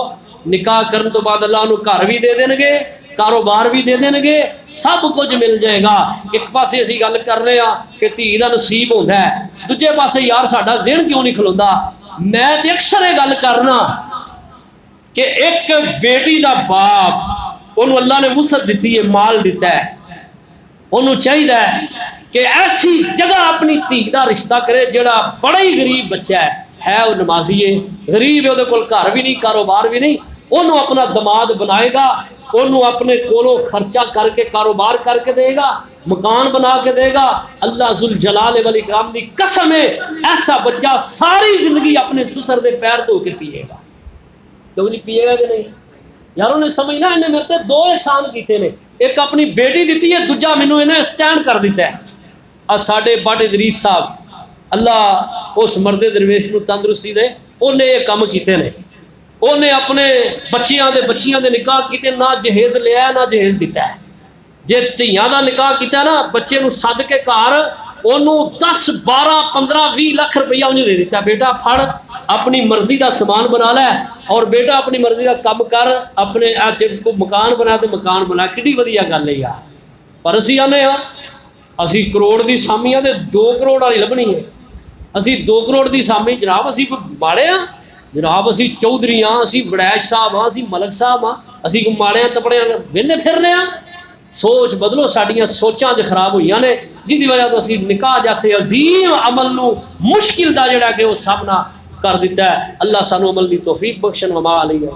نکاح کرن تو بعد اللہ انہوں گھر بھی دے دیں گے, کاروبار بھی دے دیں گے, سب کچھ مل جائے گا. ایک پاسے اسی گل کر رہے ہیں کہ دھی دا نصیب ہوتا ہے, دوجے پاسے یار ساڈا ذہن کیوں نہیں کھلوندا. میں تے اکثر یہ گل کرنا کہ ایک بیٹی دا باپ انہوں اللہ نے وسعت دیتی ہے, مال دیتا ہے, انہوں چاہیے کہ ایسی جگہ اپنی دھی دا رشتہ کرے جڑا بڑا ہی غریب بچہ ہے وہ نمازی ہے, غریب ہے, وہ کول گھر بھی نہیں کاروبار بھی نہیں, انہوں اپنا دماد بنائے گا, انہوں اپنے کولوں خرچہ کر کے کاروبار کر کے دے گا, مکان بنا کے دے گا. اللہ ذوالجلال والاکرام دی قسم ہے ایسا بچہ ساری زندگی اپنے سسر دے پیر دھو کے پیے گا. کیوں نہیں پیے گا کہ نہیں یاروں نے سمجھنا انہیں میرے تے دو احسان کیتے نے, ایک اپنی بیٹی دیتی ہے, دوجا مینوں انہیں سٹینڈ کر دیتا ہے. ساڈے بٹ ادریس صاحب اللہ اس مرد درویش نو تندرستی دے, انہیں یہ کم کیتے نے, انہیں اپنے بچیاں دے نکاح کیتے, نہ جہیز لیا نہ جہیز دیتا ہے. جے دھیاں دا نکاح کیتا نا بچے نو سد کے گھر انہوں 10 12 15 20 لاکھ روپیہ انہیں دے دیتا, بیٹا پھڑ اپنی مرضی دا سامان بنا لے اور بیٹا اپنی مرضی دا کم کر, اپنے کو مکان بنا تے مکان بنا. کڈی ودیا گل ہے یار. پر اسی آنے ہاں اسی کروڑ دی سامی ہاں تے 2 کروڑ والی لبنی ہے. اسی 2 کروڑ دی سامی جناب اسی کوئی ماڑے ہاں جناب, اسی چودھری ہاں, اسی وڑیش صاحب ہاں, اسی ملک صاحب ہاں, اسی کوئی ماڑے ہاں تپڑے ہاں وہنے پھرنے ہاں. سوچ بدلو, ساڈیاں سوچاں جو خراب ہوئیاں نے جن دی وجہ تو اسی نکاح جیسے عظیم عمل نو مشکل دا جڑا کہ وہ سامنا کر دیتا ہے. اللہ سانو عمل دی توفیق بخشن وما علیہ.